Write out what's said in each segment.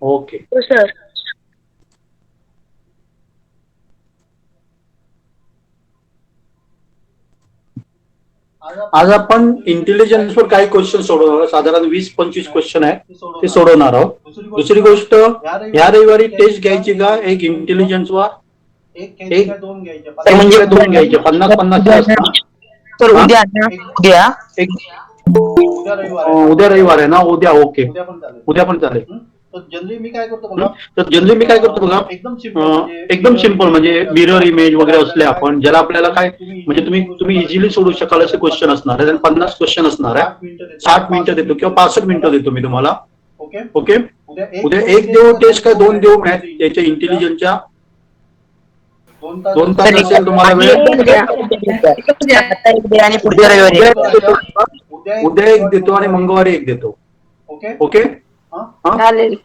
Okay. हो sir. आज आपण इंटेलिजन्सवर काही क्वेश्चन सोडवणार आहोत. साधारण 20-25 क्वेश्चन आहे ते सोडवणार आहोत. दुसरी गोष्ट, ह्या रविवारी टेस्ट घ्यायची का एक इंटेलिजन्सवर? एक म्हणजे 2 घ्यायचे, 50-50 असतात. सर उद्या ना, उद्या उद्या रविवार आहे ना? उद्या ओके, उद्या पण चालेल. तर जनरली मी काय करतो बघा, एकदम सिंपल म्हणजे मिरर इमेज वगैरे असले आपण, ज्याला आपल्याला काय म्हणजे तुम्ही इझिली सोडू शकाल असे क्वेश्चन असणार आहे. 50 क्वेश्चन असणार आहे. 60 मिनिटं देतो किंवा 65 मिनिटं देतो मी तुम्हाला. ओके. उद्या एक देऊ टेस्ट काय 2 देऊ मॅथ याच्या इंटेलिजन्सच्या? 2 तास असेल तुम्हाला वेळ. आणि पुढच्या रविवारी उद्या एक देतो आणि मंगळवारी एक देतो. ओके. चालेल.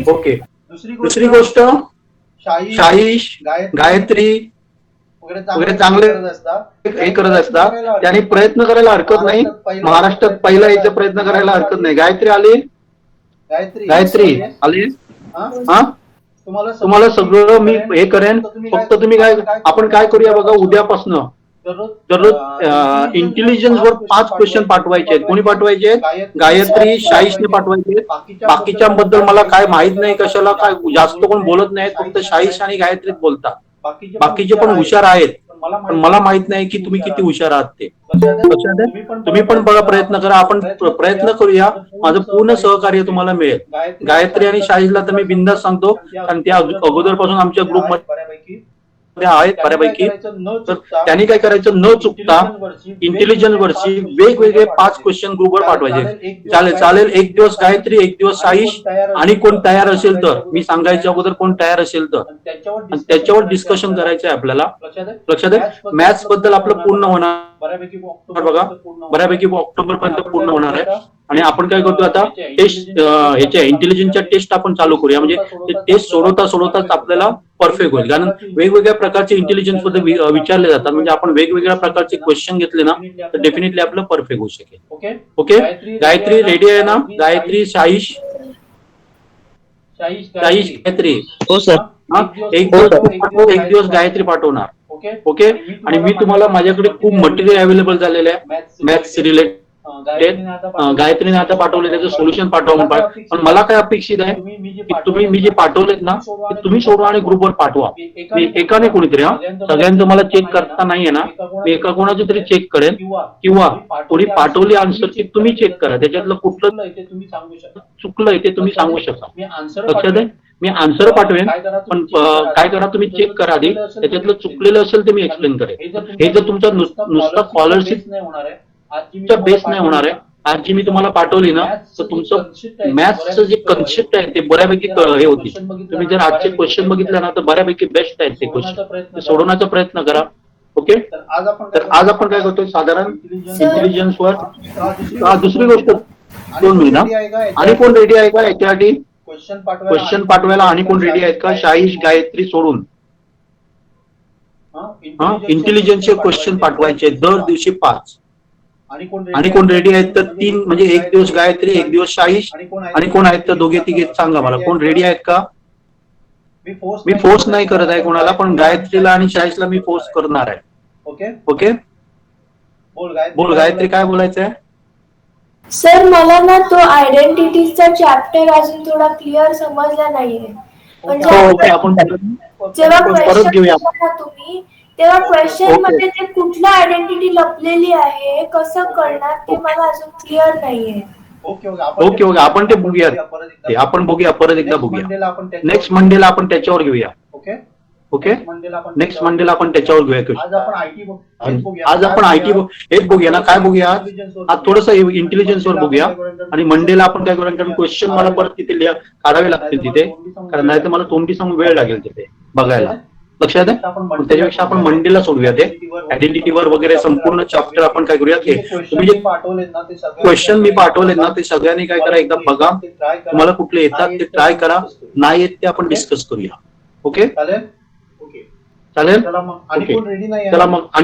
ओके. दुसरी गोष्ट, शाहीश, गायत्री वगैरे चांगले हे करत असतात, त्यांनी प्रयत्न करायला हरकत नाही. महाराष्ट्रात पहिला यायचा प्रयत्न करायला हरकत नाही. गायत्री आली? गायत्री आली? हा, तुम्हाला सगळं मी हे करेन. फक्त तुम्ही काय, आपण काय करूया बघा, उद्यापासनं दररोज इंटेलिजन्सवर 5 क्वेश्चन पाठवायचे आहेत. कोणी पाठवायचे आहेत? गायत्री, शाहीशने पाठवायचे. बाकीच्याबद्दल मला काय माहित नाही, कशाला काय जास्त कोण बोलत नाहीत, फक्त शाहीश आणि गायत्रीच बोलतात. बाकीचे पण हुशार आहेत, पण मला माहित नाही की तुम्ही किती हुशार आहात ते. लक्षात आहे? तुम्ही पण बघा, प्रयत्न करा, आपण प्रयत्न करूया. माझं पूर्ण सहकार्य तुम्हाला मिळेल. गायत्री आणि शाहीशला तर मी बिंदास सांगतो, कारण त्या अगोदरपासून आमच्या ग्रुपमध्ये आहेत बऱ्यापैकी. तर त्यांनी काय करायचं, न चुकता इंटेलिजन्स वरची वेगवेगळे 5 क्वेश्चन ग्रुपवर पाठवायचे. चालेल. एक दिवस गायत्री, एक दिवस शाहीश, आणि कोण तयार असेल तर मी सांगायच्या अगोदर कोण तयार असेल तर, आणि त्याच्यावर डिस्कशन करायचं आहे आपल्याला. लक्षात आहे? मॅथ्स बद्दल आपलं पूर्ण होणार बघा, बऱ्यापैकी ऑक्टोबर पर्यंत पूर्ण होणार आहे. आणि आपण काय करतो आता, टेस्ट ह्याच्या इंटेलिजन्सच्या टेस्ट आपण चालू करूया. म्हणजे ते टेस्ट सोडवताच आपल्याला परफेक्ट होईल. कारण वेगवेगळ्या प्रकारचे इंटेलिजन्स बद्दल विचारले जातात. म्हणजे आपण वेगवेगळ्या प्रकारचे क्वेश्चन घेतले ना, तर डेफिनेटली आपलं परफेक्ट होऊ शकेल. ओके. गायत्री रेडी आहे ना? गायत्री, शाहीश, गायत्री. हो सर. एक दिवस गायत्री पाठवणार. ओके. आणि मी तुम्हाला, माझ्याकडे खूप मटेरियल अवेलेबल झालेलं आहे मॅथ्स रिलेटेड. गायत्रीने आता पाठवले, त्याचं सोल्युशन पाठवा. पण मला काय अपेक्षित आहे की तुम्ही मी जे पाठवलेत ना, ते तुम्ही सोडवा आणि ग्रुपवर पाठवा. मी एकाने कोणीतरी, सगळ्यांचं मला चेक करता नाहीये ना, मी एका कोणाची तरी चेक करेन, किंवा कोणी पाठवली आन्सर ती तुम्ही चेक करा. त्याच्यातलं कुठलं चुकलंय ते तुम्ही सांगू शकता. लक्षात आहे? मी आन्सर पाठवेन, पण काय करा, तुम्ही चेक करा आधी. त्याच्यातलं चुकलेलं असेल ते मी एक्सप्लेन करेन. हे जर तुमचा नुसता स्कॉलरशिप बेस नाही होणार आहे. आज जी मी तुम्हाला पाठवली ना, तर तुमचं मॅथ्सचं जे कन्सेप्ट आहे ते बऱ्यापैकी हे होती. तुम्ही जर आजचे क्वेश्चन बघितले ना, तर बऱ्यापैकी बेस्ट आहेत ते क्वेश्चन. सोडवण्याचा प्रयत्न करा. ओके. तर आज आपण काय करतोय, साधारण इंटेलिजन्सवर. दुसरी गोष्ट, 2 मिनिट. आणि कोण रेडी आहे का याच्यासाठी क्वेश्चन पाठवायला? आणि कोण रेडी आहेत का? शाहीश, गायत्री सोडून इंटेलिजन्सचे क्वेश्चन पाठवायचे दर दिवशी 5. आणि कोण रेडी आहेत तर 3, म्हणजे एक दिवस गायत्री, एक दिवस शाहीश, आणि कोण आहेत तर दोघे तिघे सांगा मला. कोण रेडी आहेत का? मी फोर्स नाही करत आहे कोणाला, पण गायत्रीला आणि शाहीशला मी फोर्स करणार आहे. ओके. बोल गायत्री, काय बोलायचं आहे? सर, मला ना तो आयडेंटिटीचा चॅप्टर अजून थोडा क्लिअर समजला नाहीये. म्हणजे आपण जेव्हा परत क्वेश्चन घेऊया ना तुम्ही, तेव्हा क्वेश्चन मध्ये ते कुठलं आयडेंटिटी लपलेली आहे, कसं कळणार ते मला अजून क्लिअर नाहीये. ओके. आपण ते बघूया, आपण बघूया, परत एकदा बघूया. नेक्स्ट मंडेला आपण त्याच्यावर घेऊया. ओके. नेक्स्ट मंडेला आपण त्याच्यावर घेऊया. आज आपण आयटी हेच बघूया ना. काय बघूया आज थोडंसं इंटेलिजन्सवर बघूया. आणि मंडेला आपण काय करूया, कारण क्वेश्चन मला परत तिथे काढावे लागतील तिथे, कारण नाही तर मला तोंडी सांगून वेळ लागेल तिथे बघायला. लक्षात आहे? त्याच्यापेक्षा आपण मंडेला सोडूया ते आयडेंटिटीवर वगैरे संपूर्ण चॅप्टर. आपण काय करूया, ते तुम्ही जे क्वेश्चन मी पाठवले ना, ते सगळ्यांनी काय करा, एकदा बघा. तुम्हाला कुठले येतात ते ट्राय करा, नाही येत ते आपण डिस्कस करूया. ओके. चालेल. चला मग. आणि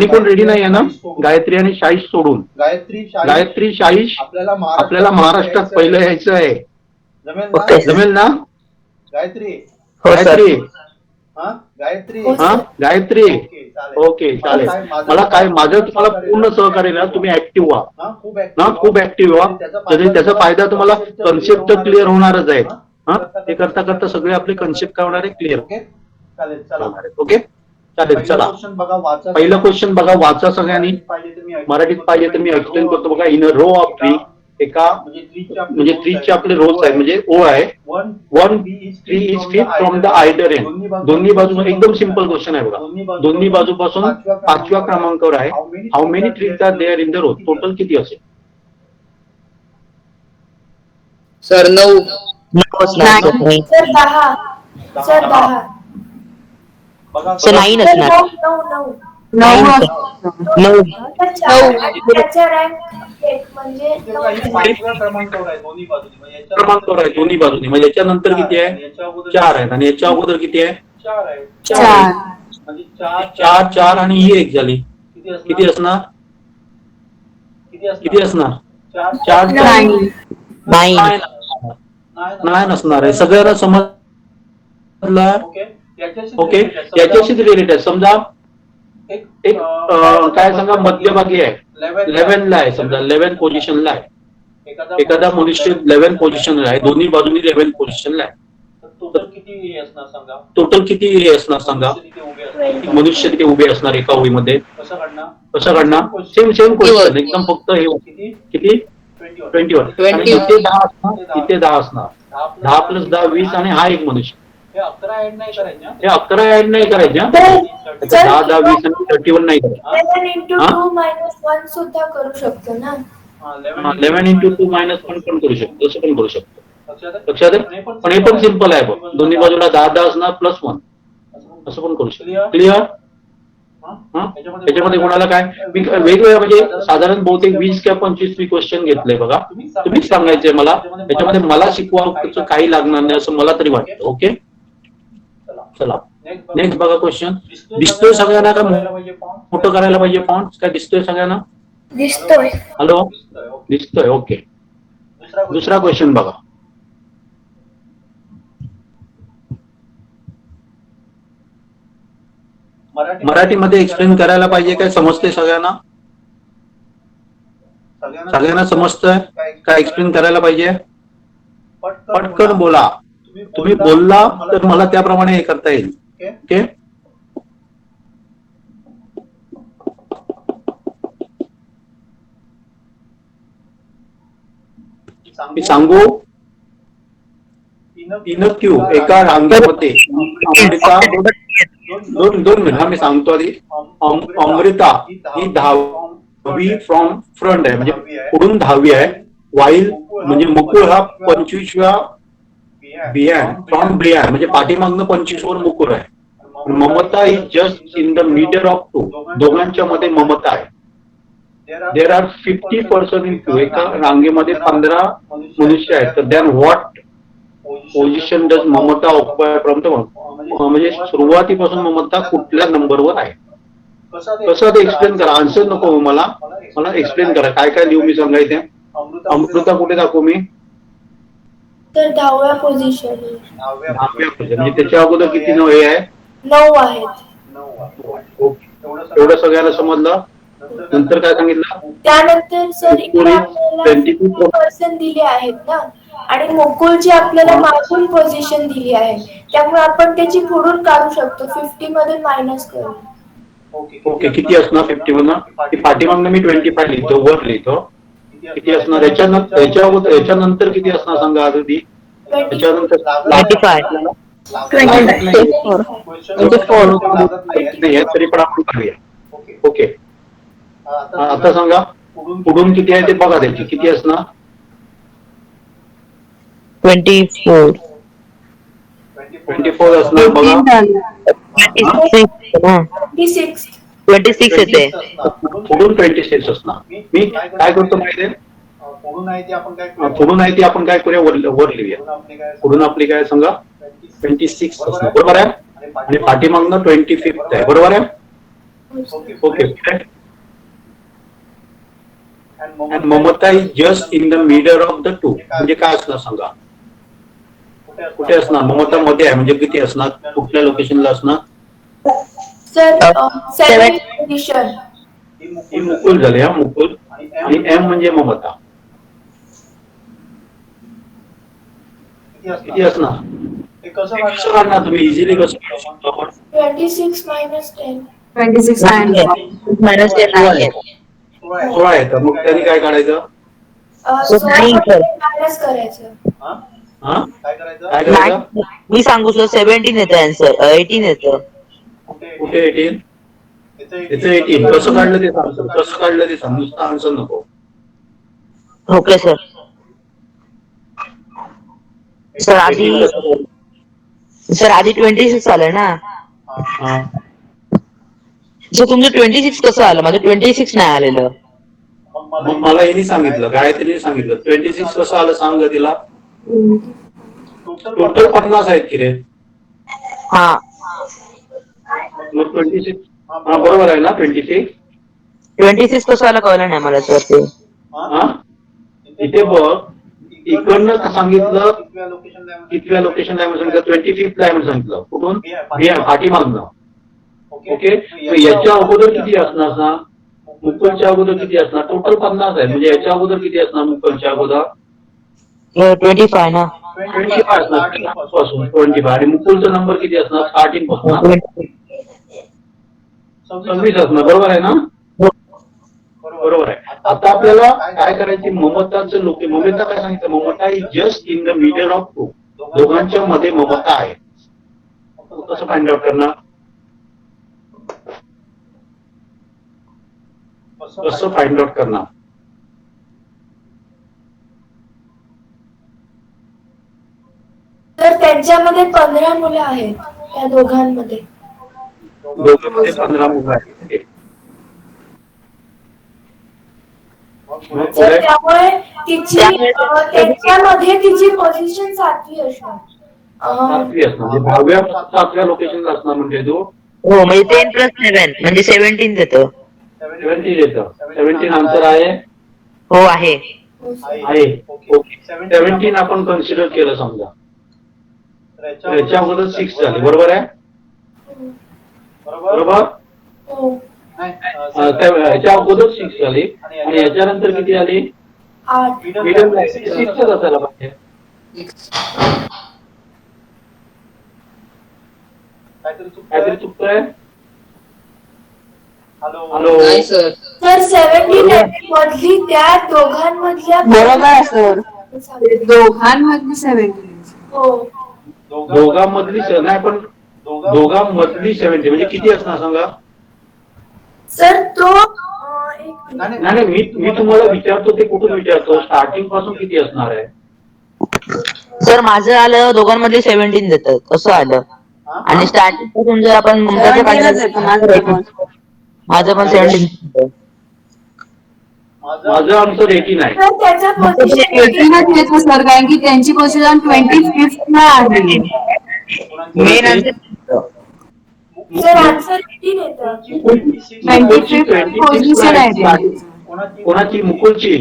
कोण रेडी नाही आहे ना? गायत्री आणि शाहीश सोडून. गायत्री, शाहीश, आपल्याला महाराष्ट्रात पहिलं यायचं आहे. जमेल ना? हो सर. गायत्री हो हा सर. गायत्री ओके चालेल. मला काय माझं तुम्हाला पूर्ण सहकार्य ना, तुम्ही ऍक्टिव्ह व्हा ना, खूप ऍक्टिव्ह व्हा. त्याचा फायदा तुम्हाला कन्सेप्ट क्लिअर होणारच आहे. हा ते करता करता सगळे आपले कन्सेप्ट काय होणार आहे क्लिअर होणार आहे. ओके चालेल. चला पहिलं क्वेश्चन बघा, वाचा सगळ्यांनी. मराठीत पाहिजे तर मी एक्सप्लेन करतो बघा. इन रो ऑफ ट्री, एका म्हणजे ट्रीचे आपले रोज आहे म्हणजे ओ आहे. 1 tree is fifth from the either end. दोन्ही बाजू एकदम सिंपल क्वेश्चन आहे बघा. दोन्ही बाजूपासून 5व्या क्रमांकावर आहे. How many trees are there in the row. Total किती असेल? सर 9 असणार sir. Sir 10. Sir 10. Sir 9 sir असणार. 9. 9. त्याचा रँक 1 म्हणजे 9. क्रमांकावर आहे दोन्ही बाजूनी. म्हणजे याच्यानंतर किती आहे? 4 आहेत. आणि याच्या अगोदर किती आहे? 4. म्हणजे 4 आणि ही 1 झाली. किती असणार? 4 नाही नसणार आहे. सगळ्यांना समजलं? ओके याच्याशीच रिलेटेड आहे. समजा एक काय सांगा मध्यभागी आहे, 11 ला आहे. समजा 11 पोझिशनला आहे. एखादा मनुष्य 11 पोझिशनला आहे. दोन्ही बाजूनी 11 पोझिशनला आहे. टोटल किती हे असणार सांगा? मनुष्य तिथे उभे असणार एका ओळीमध्ये. कसं काढणार? सेम क्वेश्चन एकदम. फक्त हे किती? 21. इथे 10 असणार, इथे 10 असणार. 10 + 10 20 आणि हा एक मनुष्य. हे 11 ऍड नाही करायचे. 10 10 20 आणि 31 नाही करायचं. 11 into 2 minus 1 सुद्धा करू शकतो ना. 11 into 2 minus 1 पण करू शकतो. तसं पण करू शकतो. लक्षात आहे? पण हे पण सिंपल आहे बघ. दोन्ही बाजूला 10 10 असणार +1 असं पण करू शकतो. क्लिअर? त्याच्यामध्ये कोणाला काय वेगवेगळ्या म्हणजे साधारण बहुतेक 20 किंवा 25 क्वेश्चन घेतलंय बघा. तुम्हीच सांगायचंय मला. त्याच्यामध्ये मला शिकवायचं काही लागणार नाही असं मला तरी वाटतं. ओके चला नेक्स्ट बघा क्वेश्चन. दिसतोय सगळ्यांना का मोठं करायला पाहिजे फॉन्ट? काय दिसतोय सगळ्यांना? दिसतोय. हॅलो दिसतोय. ओके दुसरा क्वेश्चन बघा. मराठीमध्ये एक्सप्लेन करायला पाहिजे काय? समजते सगळ्यांना? सगळ्यांना समजतंय काय? एक्सप्लेन करायला पाहिजे? पटकन बोला. तुम्ही बोलला तर मला त्याप्रमाणे हे करता येईल. ओके मी सांगू? 3 क्यूब एका रांगेमध्ये अमृता 2 मिनिट मी सांगतो आधी. अमृता ही 10वी फ्रॉम फ्रंट आहे म्हणजे पुढून 10वी आहे. वाईल म्हणजे मुकुळ हा 25व्या बिहाइंड फ्रॉम बिहाइंड म्हणजे पाठीमागनं 25 वर मुकुळ आहे. Mamata is just in the middle of 2. दोघांच्या मध्ये ममता आहे. There are 50 person in queue. एका रांगेमध्ये 15 मनुष्य आहेत. तर then what position does Mamata occupy from the म्हणजे सुरुवातीपासून ममता कुठल्या नंबरवर आहे? कसं ते एक्सप्लेन करा. आन्सर नको मला एक्सप्लेन करा. काय काय लिहू मी सांगायचे? अमृता कुठे दाखवू मी? तर 10व्या पोझिशन. 10व्या पोझिशन म्हणजे त्याच्या अगोदर किती हे आहे? 9 आहेत. एवढं सगळ्यांना समजलं? नंतर काय सांगितलं? त्यानंतर सर इकडे आपल्याला 50 पर्सन दिले आहेत ना आणि मुकुलची आपल्याला मागून पोझिशन दिली आहे. त्यामुळे आपण त्याची पुढून काढू शकतो. 50 मधून मायनस करू. ओके किती असणार 50 मधून? पाठीमागनं मी 25 लिहितो, वर लिहितो. किती असणार? याच्यानंतर किती असणार सांगा आधी? त्याच्यानंतर 24 तरी पण आपण करूया. ओके आता सांगा पुढून किती आहे ते बघा. त्याची किती असणार? 24 असणार बघा. 26 येते. पुढून 26 असणार. मी काय करतो माहिती? पुढून आहे ती आपण काय करूया? वर लिहूया. पुढून आपली काय सांगा? 26 असणार. बरोबर आहे. आणि पाठीमागनं 25 आहे. बरोबर आहे. Okay and Mamata is just in the middle of the two. म्हणजे काय असणार सांगा? कुठे असणार ममता मध्ये आहे म्हणजे किती असणार कुठल्या लोकेशनला असणार सर Seven. 7 पोझिशन. ही मुकुल झाली हा मुकुल आणि एम म्हणजे ममता किती असणार ते कसं काढणार तुम्ही इझिली कसं काढू शकतो आपण 26 minus 10. 26 minus 10 आहे. 16 येतं मग त्यांनी काय काढायचं So 16 nine, sir. मायनस करायचं. हा काय करायचं मी सांगू सर 17 येतं आन्सर 18 येतं. कुठे 18 इथे 18 कसं काढलं ते सांग कसं काढलं ते सांग नुसतं आन्सर नको ओके सर. सर आधी 18 कसं काढलं? सर आधी 26 आलं ना हा सर तुमचं 26 कसं आलं माझं 26 नाही आलेलं. मग मला यांनी सांगितलं गायत्रीने सांगितलं 26 कसं आलं सांग ग तिला टोटल 50 आहेत की रे हा मग 26 हा बरोबर आहे ना 26 कसं आलं कळलं नाही मला सर ते. हा इथे बघ इकडनं सांगितलं कितव्या लोकेशनला आहे म्हणून सांगितलं 25th ला आहे म्हणून सांगितलं कुठून बिहार पाठीमागनं ओके याच्या अगोदर किती असणार सांग मुकुलच्या अगोदर किती असणार टोटल 50 आहे म्हणजे याच्या अगोदर किती असणार मुकुलच्या अगोदर 25 ना 25 असणार पासून 25 आणि मुकुलचा नंबर किती असणार स्टार्टिंग पासून 26 असणार बरोबर आहे ना बरोबर आहे आता आपल्याला काय करायची ममताचं ममता काय सांगितलं Mamata is just in the middle of two दोघांच्या मध्ये ममता आहे कसं फाइंड आउट करणार कसं फाइंड आउट करणार तर त्यांच्यामध्ये 15 मुलं आहेत त्या दोघांमध्ये. दोघांमध्ये 15 मुलं आहेत तर त्यामुळे त्यांच्यामध्ये तिची पोझिशन 7वी असणार. 7वी असणार म्हणजे 7व्या लोकेशनला असणार म्हणजे तो हो म्हणजे 10+7 म्हणजे 17 येतं. 17 येतं 17 आन्सर आहे हो आहे. आहे ओके 17 आपण कन्सिडर केलं समजा याच्या अगोदर 6 झाले बरोबर आहे बरोबर हो. याच्या अगोदर 6 झाली आणि याच्यानंतर किती आली 8. मिडल 6च असायला पाहिजे काहीतरी चुकतंय हॅलो सर तर 17 मधली त्या दोघांमधल्या बरोबर आहे सर दोघांमधली 17 हो दोघांमधली नाही पण दोघांमधली 70 म्हणजे किती असणार सांगा सर तो नाही मी तुम्हाला विचारतो ते कुठून विचारतो स्टार्टिंग पासून किती असणार आहे सर माझं आलं दोघांमध्ये 17 देतं कसं आलं आणि स्टार्टिंग पासून जर आपण मुंबईच्या माझं पण 17 माझं आन्सर 18 आहे तर त्याचं पोझिशन सर कारण की त्यांची पोझिशन 25th ला आहे मेन आन्सर सर आन्सर 18 येतं. 25th पोझिशन आहे कोणाची मुकुलची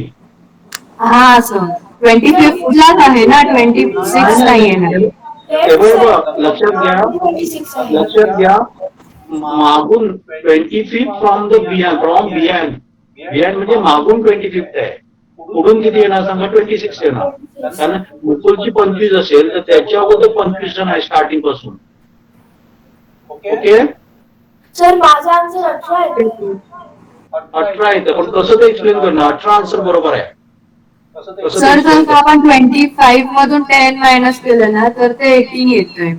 हा सर 25th लाच आहे ना 26 नाही आहे ना लक्षात घ्या मागून 25th फ्रॉम द बिहाइंड म्हणजे मागून 25th आहे पुढून किती येणार सांगा 26 येणार कारण मुकुलची 25 असेल तर त्याच्या अगोदर 25 जण आहे स्टार्टिंग पासून ओके सर माझा आन्सर 18 येतो. 18 येतं पण कसं ते एक्सप्लेन करणार 18 आन्सर बरोबर आहे सर जर का आपण 25 मधून 10 मायनस केलं ना तर ते 18 येतंय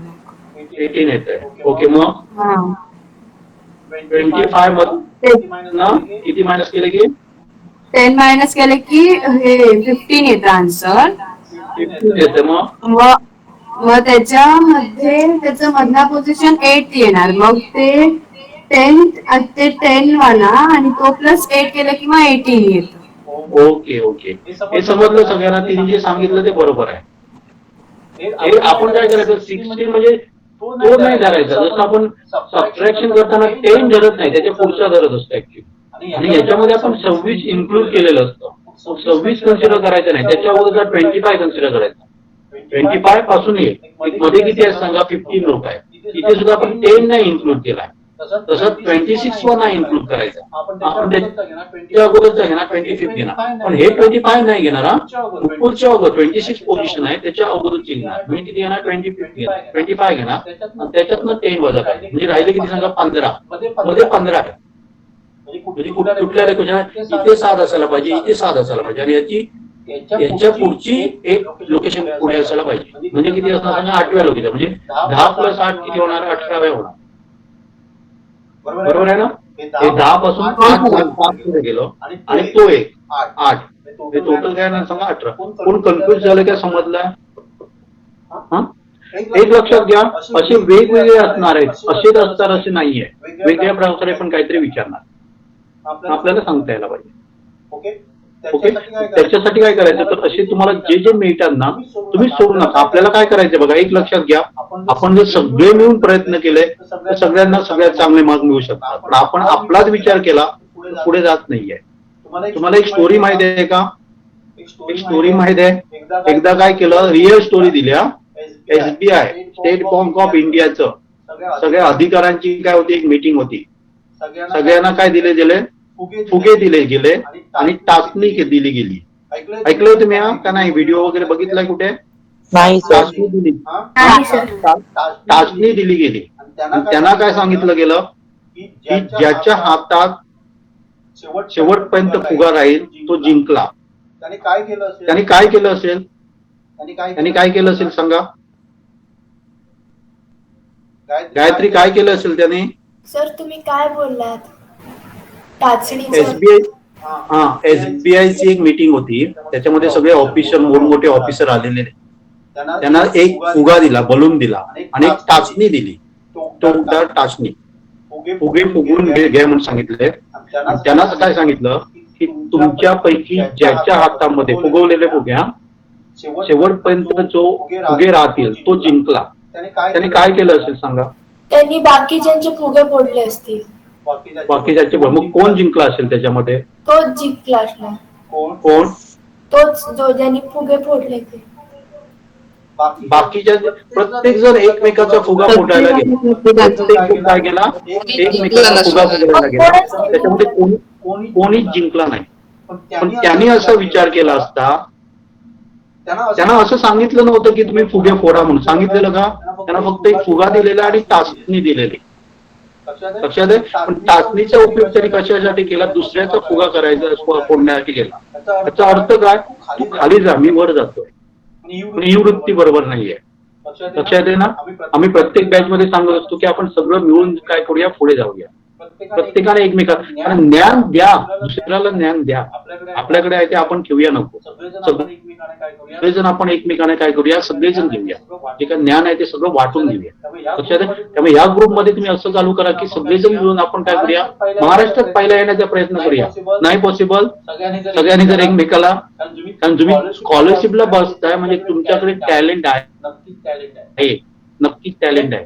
18 येतंय ओके मग 25 मधून किती मायनस केले की 10 मायनस केले की हे 15 येतं आन्सर 15 येतं मग त्याच्यामध्ये त्याचं मधला पोझिशन 8 येणार मग ते 10 वाला आणि तो प्लस 8 केलं की मग 18 येतं ओके हे समजलं सगळ्यांना तिने जे सांगितलं ते बरोबर आहे आपण काय करायचं 16 म्हणजे तो नाही धरायचा जसं आपण सबट्रॅक्शन करताना 10 धरत नाही त्याच्या पुढचा धरत असतो ऍक्च्युअली आणि याच्यामध्ये आपण 26 इन्क्लूड केलेलं असतं 26 कन्सिडर करायचं नाही त्याच्या अगोदर 25 कन्सिडर करायचं 25 पासून मध्ये किती आहे सांगा? 15 लोक आहेत. इथे सुद्धा आपण 10 नाही इन्क्लूड केलाय. तसं 26 वर नाही इन्क्लूड करायचं. आपण त्याच्या अगोदरचा घेणार, 25 घेणार, पण हे 25 नाही घेणार. पुढच्या अगोदर 26 पोझिशन आहे त्याच्या अगोदरची घेणार. मी किती घेणार? 25 घेणार, 25 घेणार आणि त्याच्यातनं 10 वजा करायचं. म्हणजे राहिले किती सांगा? 15. मध्ये 15 आहे. म्हणजे कुठल्या क्वेश्चन इथे 7 असायला पाहिजे, इथे 7 असायला पाहिजे आणि याच्या पुढची एक लोकेशन पुढे असायला पाहिजे. म्हणजे किती असणार? 8व्या लोकेशन. म्हणजे 10 + 8 किती होणार? 18व्या होणार. बरोबर आहे ना? हे 10 पासून 5 पुढे गेलो आणि तो एक 8. हे टोटल काय ना सांगा? 18. कोण कन्फ्युज झालं काय? समजलं? एक लक्षात घ्या, असे वेगवेगळे असणार आहेत. असेच असणार असे नाहीये. वेगळ्या प्रकारे पण काहीतरी विचारणार, आपल्याला सांगता यायला पाहिजे. ओके, त्याच्यासाठी काय करायचं? तर असे तुम्हाला जे जे मिळतात ना, तुम्ही सोडू नका. आपल्याला काय करायचं बघा, एक लक्षात घ्या, आपण जर सगळे मिळून प्रयत्न केले तर सगळ्यांना सगळ्यात चांगले मार्क मिळू शकतात. पण आपण आपलाच विचार केला पुढे जात नाहीये. तुम्हाला एक स्टोरी माहिती आहे का? एक स्टोरी माहिती आहे? एकदा काय केलं, रिअल स्टोरी दिल्या. SBI स्टेट बँक ऑफ इंडियाचं सगळ्या अधिकाऱ्यांची काय होती? एक मीटिंग होती. सगळ्यांना काय दिले? फुगे दिले गेले आणि टाचणी दिली गेली. ऐकलंय तुम्ही का नाही? व्हिडिओ वगैरे बघितलाय कुठे? नाही सर. टाचणी दिली गेली. त्यांना काय सांगितलं गेलं की ज्याच्या हातात शेवटपर्यंत फुगा राहील तो जिंकला. त्यांनी काय केलं असेल? त्यांनी काय केलं असेल सांगा? गायत्री, काय केलं असेल त्याने? सर तुम्ही काय बोललात? टाचणीचं? SBI ची एक मीटिंग होती. त्याच्यामध्ये सगळे ऑफिसर, मोठमोठे ऑफिसर आलेले. त्यांना एक फुगा दिला, बलून दिला आणि एक टाचणी दिली. तो टाचणी फुगे फुगून घ्या म्हणून सांगितले. त्यांना काय सांगितलं की तुमच्यापैकी ज्याच्या हातामध्ये फुगवलेले फुग्या शेवटपर्यंत जो फुगे राहतील तो जिंकला. त्याने काय केलं असेल सांगा? त्यांनी बाकीच्यांचे फुगे फोडले असतील. बाकीच्याचे. मग कोण जिंकला असेल त्याच्यामध्ये? तोच जिंकला असणार. कोण? तोच जो ज्यांनी फुगे फोडले ते. बाकीच्या प्रत्येक जण एकमेकाचा फुगा फोडायला गेला. प्रत्येक काय गेला? एकमेकाचा फुगा फोडायला गेला. त्याच्यामध्ये कोणीच जिंकला नाही. पण त्यांनी असा विचार केला असता, त्यांना असं सांगितलं नव्हतं की तुम्ही फुगे फोडा म्हणून. सांगितलेलं का? त्यांना फक्त एक फुगा दिलेला आणि टाचणी दिलेली. लक्षात आहे? पण टाचणीचा उपयोग त्यांनी कशासाठी केला? दुसऱ्याचा फुगा करायचा, फोडण्यासाठी केला. त्याचा अर्थ काय? तू खाली जा, मी वर जातोय. ही वृत्ती बरोबर नाहीये. लक्षात आहे ना? आम्ही प्रत्येक बॅच मध्ये सांगत असतो की आपण सगळं मिळून काय करूया? पुढे जाऊया. प्रत्येकाने एकमेकांना ज्ञान द्या, दुसऱ्याला ज्ञान द्या. आपल्याकडे आहे ते आपण ठेवूया नको. सगळेजण आपण एकमेकाने काय करूया? सगळेजण घेऊया. जे काय ज्ञान आहे ते सगळं वाटून घेऊया. लक्षात आहे? त्यामुळे या ग्रुपमध्ये तुम्ही असं चालू करा की सगळेजण मिळून आपण काय करूया? महाराष्ट्रात पहिला येण्याचा प्रयत्न करूया. नाही पॉसिबल? सगळ्यांनी जर एकमेकाला, कारण तुम्ही स्कॉलरशिपला बसताय म्हणजे तुमच्याकडे टॅलेंट आहे, नक्कीच टॅलेंट आहे.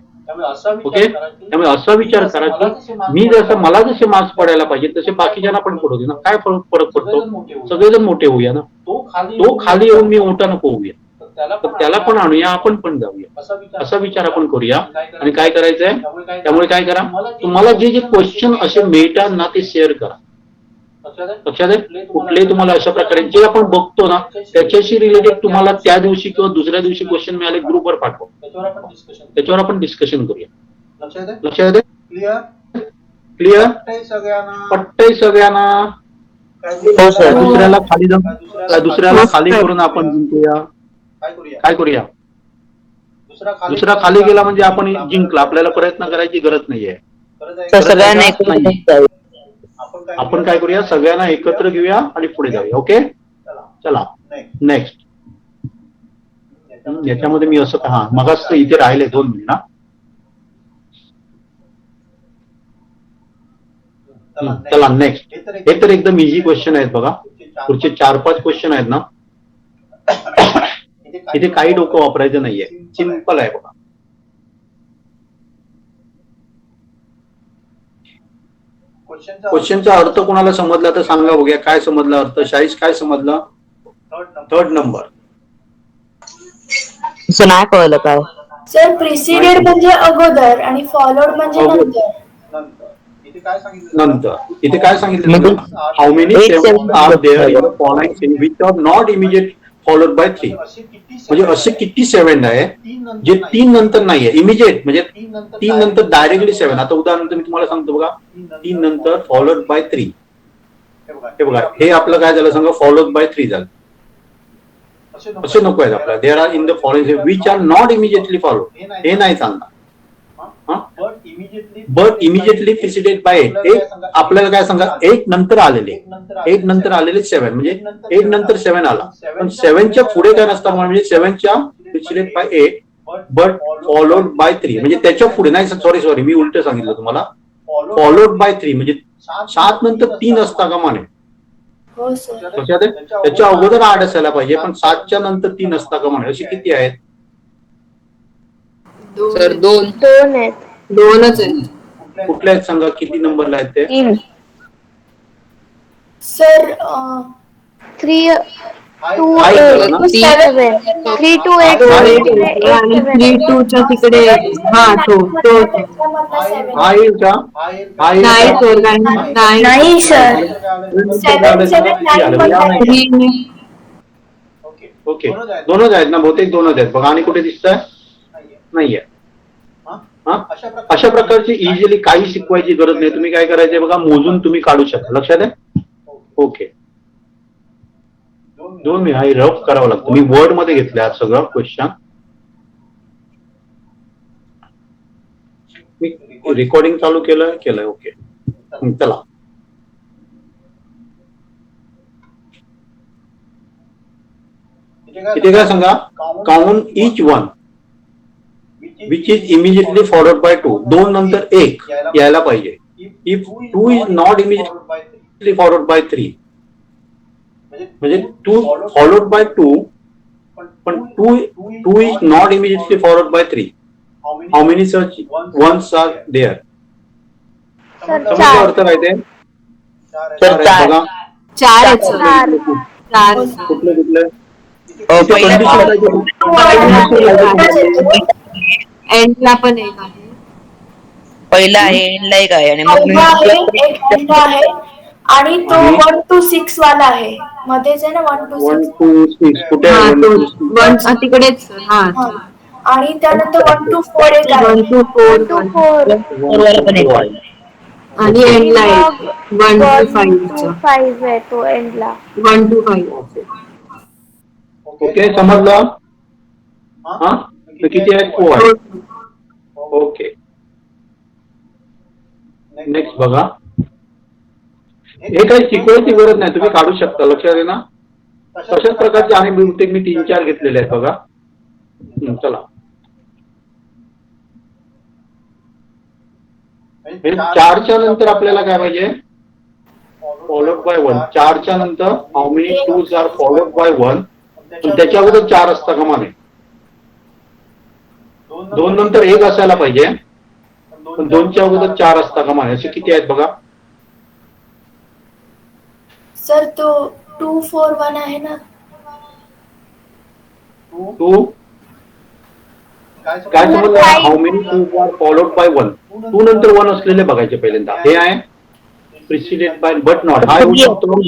ओके, त्यामुळे असा विचार करा की मी जसं, मला जसे मार्क्स पडायला पाहिजे तसे बाकीच्यांना पण पडू दे ना. काय फरक पडतो? सगळेजण मोठे होऊया ना. तो खाली येऊन मी मोठा नको होऊया, तर त्याला पण आणूया, आपण पण जाऊया. असा विचार आपण करूया. आणि काय करायचंय? त्यामुळे काय करा, तुम्हाला जे जे क्वेश्चन असे मिळतात ना ते शेअर करा. लक्षात आहे? कुठले तुम्हाला अशा प्रकारे जे आपण बघतो ना त्याच्याशी रिलेटेड तुम्हाला त्या दिवशी किंवा दुसऱ्या दिवशी क्वेश्चन मिळाले ग्रुपवर पाठवा. त्याच्यावर आपण डिस्कशन करूया. लक्षात आहे? क्लिअर? पटतंय सगळ्यांना? दुसऱ्याला खाली जाऊन, दुसऱ्याला खाली करून आपण जिंकूया. काय करूया? दुसरा खाली गेला म्हणजे आपण जिंकला. आपल्याला प्रयत्न करायची गरज नाहीये. आपण काय करूया? सगळ्यांना एकत्र घेऊया आणि पुढे जाऊया. ओके, चला नेक्स्ट. याच्यामध्ये मी असं मगाच इथे राहिले 2 मिनिट. चला नेक्स्ट. हे तर एकदम इझी क्वेश्चन आहेत बघा. पुढचे 4-5 क्वेश्चन आहेत ना, इथे काही डोकं वापरायचं नाहीये. सिंपल आहे बघा. क्वेश्चनचा अर्थ कोणाला समजला तर सांगा बघूया. काय समजला अर्थ? शाहीश काय समजला? 3rd number. असं नाही कळलं काय. सर प्रिसिडेड म्हणजे अगोदर आणि फॉलोड म्हणजे नंतर. नंतर इथे काय सांगितलं म्हणजे तुम्हाला? हाऊ मेनी एक सेवन seven आर देअर इन झालं. The following in which are not immediate followed by 3. म्हणजे असे किती 7 आहे जे 3 नंतर नाहीये इमिजिएट, म्हणजे 3 नंतर डायरेक्टली 7. आता उदाहरणार्थ मी तुम्हाला सांगतो बघा, 3 नंतर फॉलोड बाय 3. हे बघा, हे आपलं काय झालं सांगा, फॉलोड बाय 3 झालं. असे नको आहेत आपल्याला. There are in the following which are not immediately follow, हे नाही चालणार. But immediately preceded by 8. एक आपल्याला काय सांगा, 8 नंतर आलेले 7, म्हणजे 8 नंतर 7 आला, पण 7च्या पुढे काय नसतं, म्हणजे 7च्या preceded by 8 but followed by 3. म्हणजे त्याच्या पुढे नाही, सॉरी मी उलट सांगितलं तुम्हाला. फॉलोड बाय 3 म्हणजे 7 नंतर 3 असता का माने. हो सर. त्याच्या अगोदर 8 असायला पाहिजे, पण 7च्या नंतर 3 असता का माने. अशी किती आहेत? सर 2 आहेत. 2च आहेत. कुठल्या आहेत सांगा, किती नंबरला आहेत ते? 3 सर 3 2 आहे 8 ना? 3 2 8 आणि 3 2 च्या तिकडे हा तो हा येईल का? हा येईल नाही का? सर नाही नाही सर. 3 ओके, दोनच आहेत ना, बहुतेक दोनच आहेत बघा. आणि कुठे दिसत नाहीये. अशा प्रकारची इझिली काही शिकवायची गरज नाही. तुम्ही काय करायचंय बघा, मोजून तुम्ही काढू शकता. लक्षात आहे? ओके, 2 मिनिट, हा रफ करावं लागतं. मी वर्ड मध्ये घेतलं आज सगळं क्वेश्चन. मी रेकॉर्डिंग चालू केलंय. ओके, चला. इथे काय सांगा, count each one which is immediately followed by 2. 2 नंतर 1 यायला पाहिजे. If 2 is not immediately followed by 3, म्हणजे 2 फॉलोड बाय 2, पण 2 is not immediately followed by 3. How many such ones are there? Sir समजलं 4 अर्थ काय ते? सर 4 बघा, 4 आहेत सर. 4 कुठले एंडला पण एक आहे. पहिला आहे, एंडला एक आहे, आणि मग पहिला आहे, एक एंड आहे, आणि तो 1 to 6 वाला आहे. मध्येच आहे ना 1 to 1 6. to 6 कुठे हा आहे? तो 1 to 6 1 तिकडेच सर. हा हा. आणि त्यानंतर 1 to 4 एक आहे. 1 to 4 2 4 4 पण एक आहे. आणि एंडला एक 1 to 5 2 5 आहे तो एंडला. 1 to 5. ओके, समजलं? हा, तर किती आहेत? 4. ओके, नेक्स्ट बघा. हे काही शिकवायची गरज नाही, तुम्ही काढू शकता. लक्षात आहे ना? तशाच प्रकारचे आणि बहुतेक मी 3-4 घेतलेले आहेत बघा. चला, 4च्या नंतर आपल्याला काय पाहिजे? Followed by 1. 4च्या नंतर how many 2s are followed by 1, पण त्याच्या अगोदर 4 असता का माने. 2 नंतर 1 असायला पाहिजे, पण 2च्या अगोदर 4 असता का माने. असे किती आहेत बघा? सर तो 2 4 1 आहे ना. 2 काय समजलं? How many 2s are followed by 1. 2 नंतर 1 असलेले बघायचे पहिल्यांदा. हे आहे प्रिसिडेड बाय बट नॉट. हा येऊ शकतो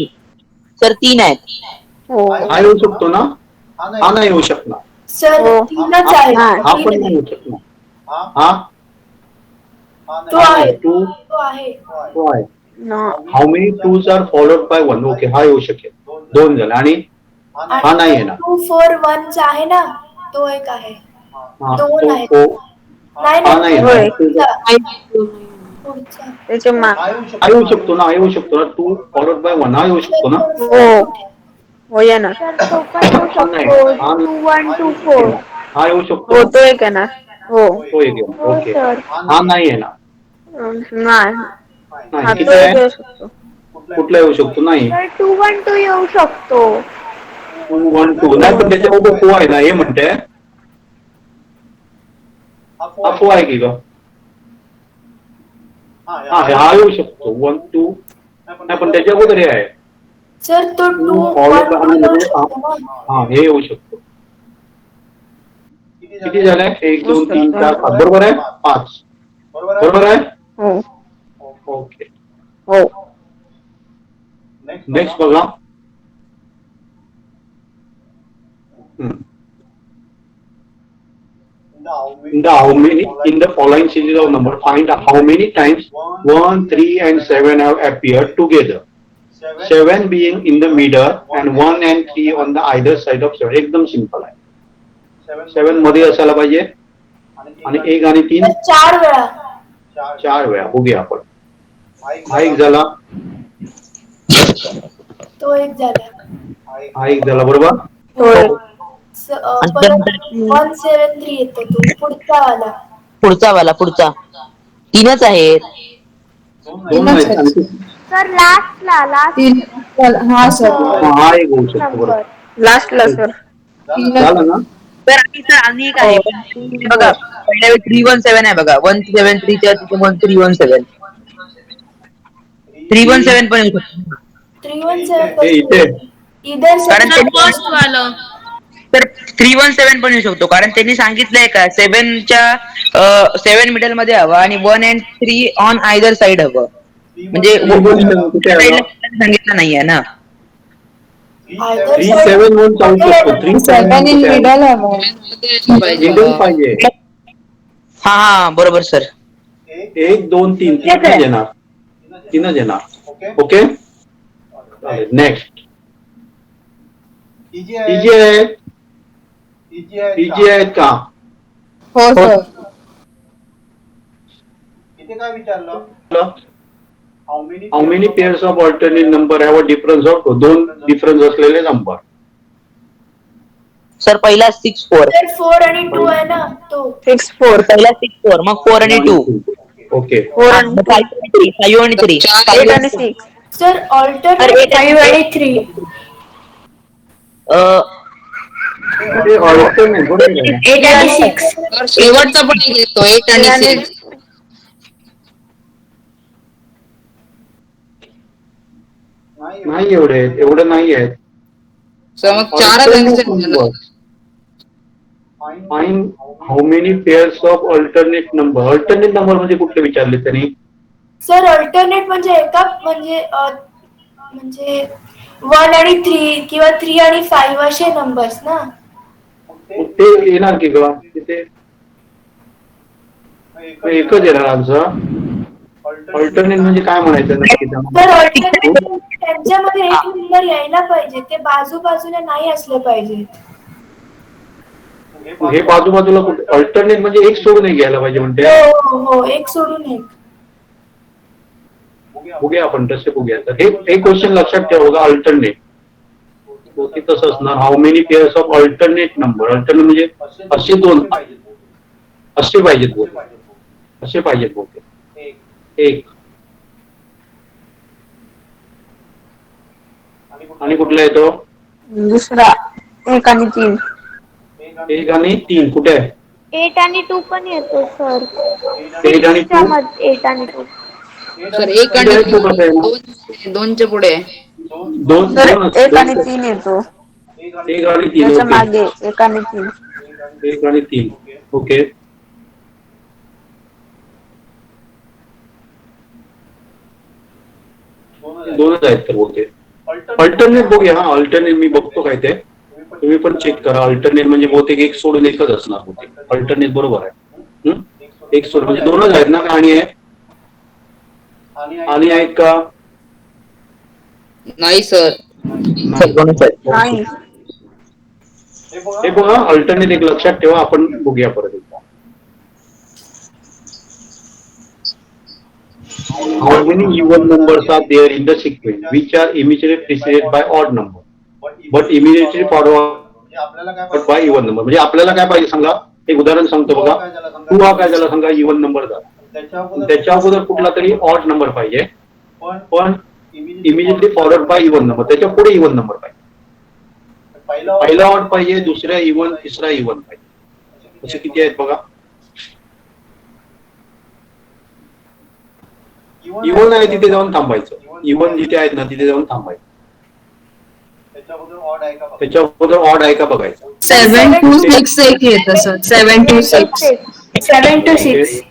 सर 3 आहेत. हो हा येऊ शकतो ना? हा नाही येऊ शकणार. सर 3च आहे. हा पण नाही येऊ शकणार. हा तो आहे. टू तो आहे. तो आहे. ना how many 2s are followed by 1. Okay, हा येऊ शकेल. 2 झाले. आणि हा नाही येणार. 2 4 1 चा आहे ना, तो एक आहे. हा, 2 आहे. हा नाही येणार. पुढचा. त्याच्या हा येऊ शकतो ना? येऊ शकतो ना? 2 फॉलोड बाय 1 हा येऊ शकतो ना? हो येणार. सर तो पण येऊ शकतो. 2 1 2 4 हा येऊ शकतो. हो तो एक येणार. हो तो एक येणार. हो ओके, सर. हा नाही येणार. नाही नाही. हा किती तो एक आहे? येऊ शकतो. कुठला येऊ शकतो? नाही. सर 2 1 2 येऊ शकतो. 2 1 2 नाही, पण त्याच्याबरोबर 4 आहे ना. हे म्हणते हा 4 आहे की ग? हा येऊ शकतो. 1 2 नाही, पण त्याच्या अगोदर हे आहे. सर तो 2 फॉलोड 1 2 येऊ शकतो ना. हा, हे येऊ शकतो. किती झाले? 1 2 3 4 5 बरोबर आहे? 5 बरोबर आहे? हो ओके. हो नेक्स्ट बघा. In the following series of number, find how many times 1, 3 and 7 have appeared together. 7 being in the middle and 1 and 3 on the either side of 7. एकदम सिंपल आहे. 7 मध्ये असायला पाहिजे आणि 1 आणि 3 4 वेळा. 4 वेळा. बघूया आपण. हा एक झाला, तो एक झाला. हा एक झाला बरोबर. परत 173 येतो तो पुढचा वाला. पुढचा 3च आहेत. 2 आहेत आणि सर लास्ट तीन हा सर हा एक होऊ शकतो बरोबर. लास्टला सर झालं ना. तर आणि एक आहे बघा, पहिल्या वेळी 317 आहे बघा. 173 च्या तिथे 1317 317 पण येऊ शकतो. 317 हे इथे इधर कारण से फर्स्ट वालं तर 317 पण येऊ शकतो, कारण त्यांनी सांगितलंय का 7 मिडल मध्ये हवं आणि 1 and 3 ऑन आयदर साइड हवं. म्हणजे कुठे आलं? सांगितलं नाहीये ना. 371 चालू शकतो. 7 इन मिडल हवं. मिडल पाहिजे. हा बरोबर सर. 1 2 3 तीनच येणार. ओके. नेक्स्ट. इजी आहेत का? हो सर. इथे काय विचारलं? How many pairs of alternate number have a difference of 2 difference असलेले नंबर? सर पहिला 6 4 4 आणि 2 आहे ना तो. 6 4 पहिला 6 4 मग 4 आणि 2 ओके. 5 आणि 3 8 आणि 6 सर ऑल्टरनेट 5 आणि 3. alternate बरोबर आहे. 8 आणि 6. शेवटचा पण एक येतो 8 आणि 6. नाही एवढं नाही आहेत. मग 4 Find how many pairs of alternate number. Alternate number म्हणजे कुठले विचारले त्यांनी? सर अल्टरनेट म्हणजे एका म्हणजे 1 आणि 3 किंवा 3 आणि 5 असे नंबर्स ना. ते येणार की ग तिथे? एकच येणार आन्सर. अल्टरनेट म्हणजे काय म्हणायचं नक्की? तर अल्टरनेट त्यांच्यामध्ये एक नंबर यायला पाहिजे, ते बाजूबाजूला नाही असले पाहिजे. हे बाजूबाजूला कुठे? अल्टरनेट म्हणजे एक सोडून एक घ्यायला पाहिजे म्हणते. हो एक सोडून एक. बघूया आपण तसे बघूया. तर हे क्वेश्चन लक्षात ठेवा बघा. अल्टरनेट तसं असणार. How many pairs of alternate number. Alternate म्हणजे असे दोन असे पाहिजेत बोलते. एक आणि कुठला येतो? दुसरा 1 आणि 3 1 आणि 3 कुठे आहे? 8 आणि 2 पण येतो सर. 8 आणि 2 8 आणि 2 सर 1 आणि 2 च्या पुढे 2 1 आणि 3 येतो. 1 आणि 3 त्याच्या मागे 1 आणि 3 1 आणि 3 ओके. दोनच आहेत तर बोलते. अल्टरनेट बघूया. हा अल्टरनेट मी बघतो काय ते, तुम्ही पण चेक करा. अल्टरनेट म्हणजे बहुतेक एक सोडून एकच असणार होते. अल्टरनेट बरोबर आहे. एक सोडून म्हणजे दोनच आहेत ना? आणि आहे आणि आहेत का? नाही सर. नाही. हे बघा अल्टरनेट एक लक्षात ठेवा. आपण बघूया परत एकदा. How many even numbers are there in the sequence which are immediately preceded by odd number but immediately followed by even number? म्हणजे आपल्याला काय पाहिजे सांगा. एक उदाहरण सांगतो बघा. 2 हा काय झाला सांगा? इवन नंबर झाला. त्याच्या अगोदर कुठला तरी ऑड नंबर पाहिजे पण immediately forward bye even number. त्याच्या पुढे इवन नंबर पाहिजे. पहिला ऑड पाहिजे, दुसरा इवन, तिसरा इवन पाहिजे. असे किती आहेत बघा. इवन आहे तिथे जाऊन थांबायचं. इवन जिथे आहेत ना तिथे जाऊन थांबायचं. त्याच्या अगोदर ऑड आहे का बघायचं. 7 to 6 एक येतं सर. 7 to 6. 7 to 6.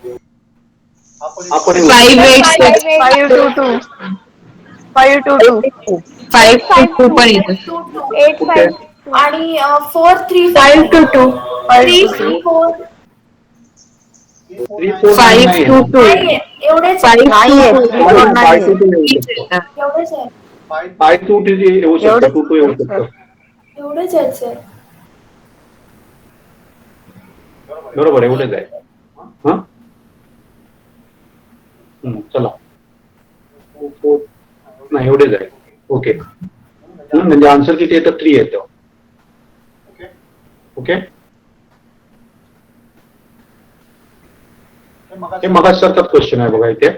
आपण 5 8 6. 5 to 2. 5 to 2. 5 to 2 पण येतं. 8 कुठे? 5. आणि 4 3 5 to 2. 3 4 5 to 2. नाही एवढेच 5 नाहीये. to 2. 5 to 2 येऊ शकतो. एवढेच आहे 5 to 2 येऊ शकतो. 2 to येऊ शकतो. एवढेच आहेत सर. बरोबर एवढेच आहे. हा चला नाही एवढेच आहे. ओके म्हणजे आन्सर किती येतं 3 येतं. ओके हे मगाच सारखाच क्वेश्चन आहे बघा इथे.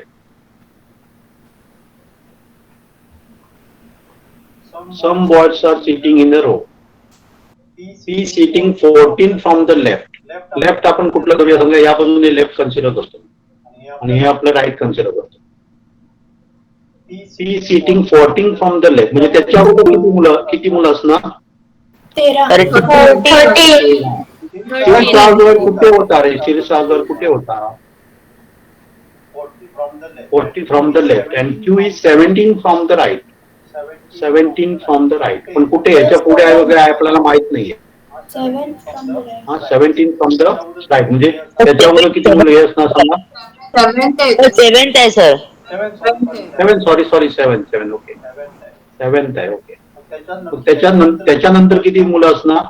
Some boys are sitting in a row. He sitting 14 from the left. Left आपण कुठलं करूया समजा या बाजूने लेफ्ट कन्सिडर करतो आणि हे आपलं राईट कन्सिडर करतो. He sitting 14 from the left म्हणजे त्याच्या अगोदर किती मुलं असणार. 13 शीर्षावर कुठे होता रे. शीर्षावर कुठे होता. 40 from the left and Q is 17 from the right. 17 from the right पण कुठे याच्या पुढे आहे वगैरे आपल्याला माहित नाहीये. 7 from the right. हा 17 from the right म्हणजे त्याच्यावर किती मुलं हे असणार सांगा. 7th आहे सर. 7 ओके 7th आहे. ओके त्याच्यानंतर किती मुलं असणार.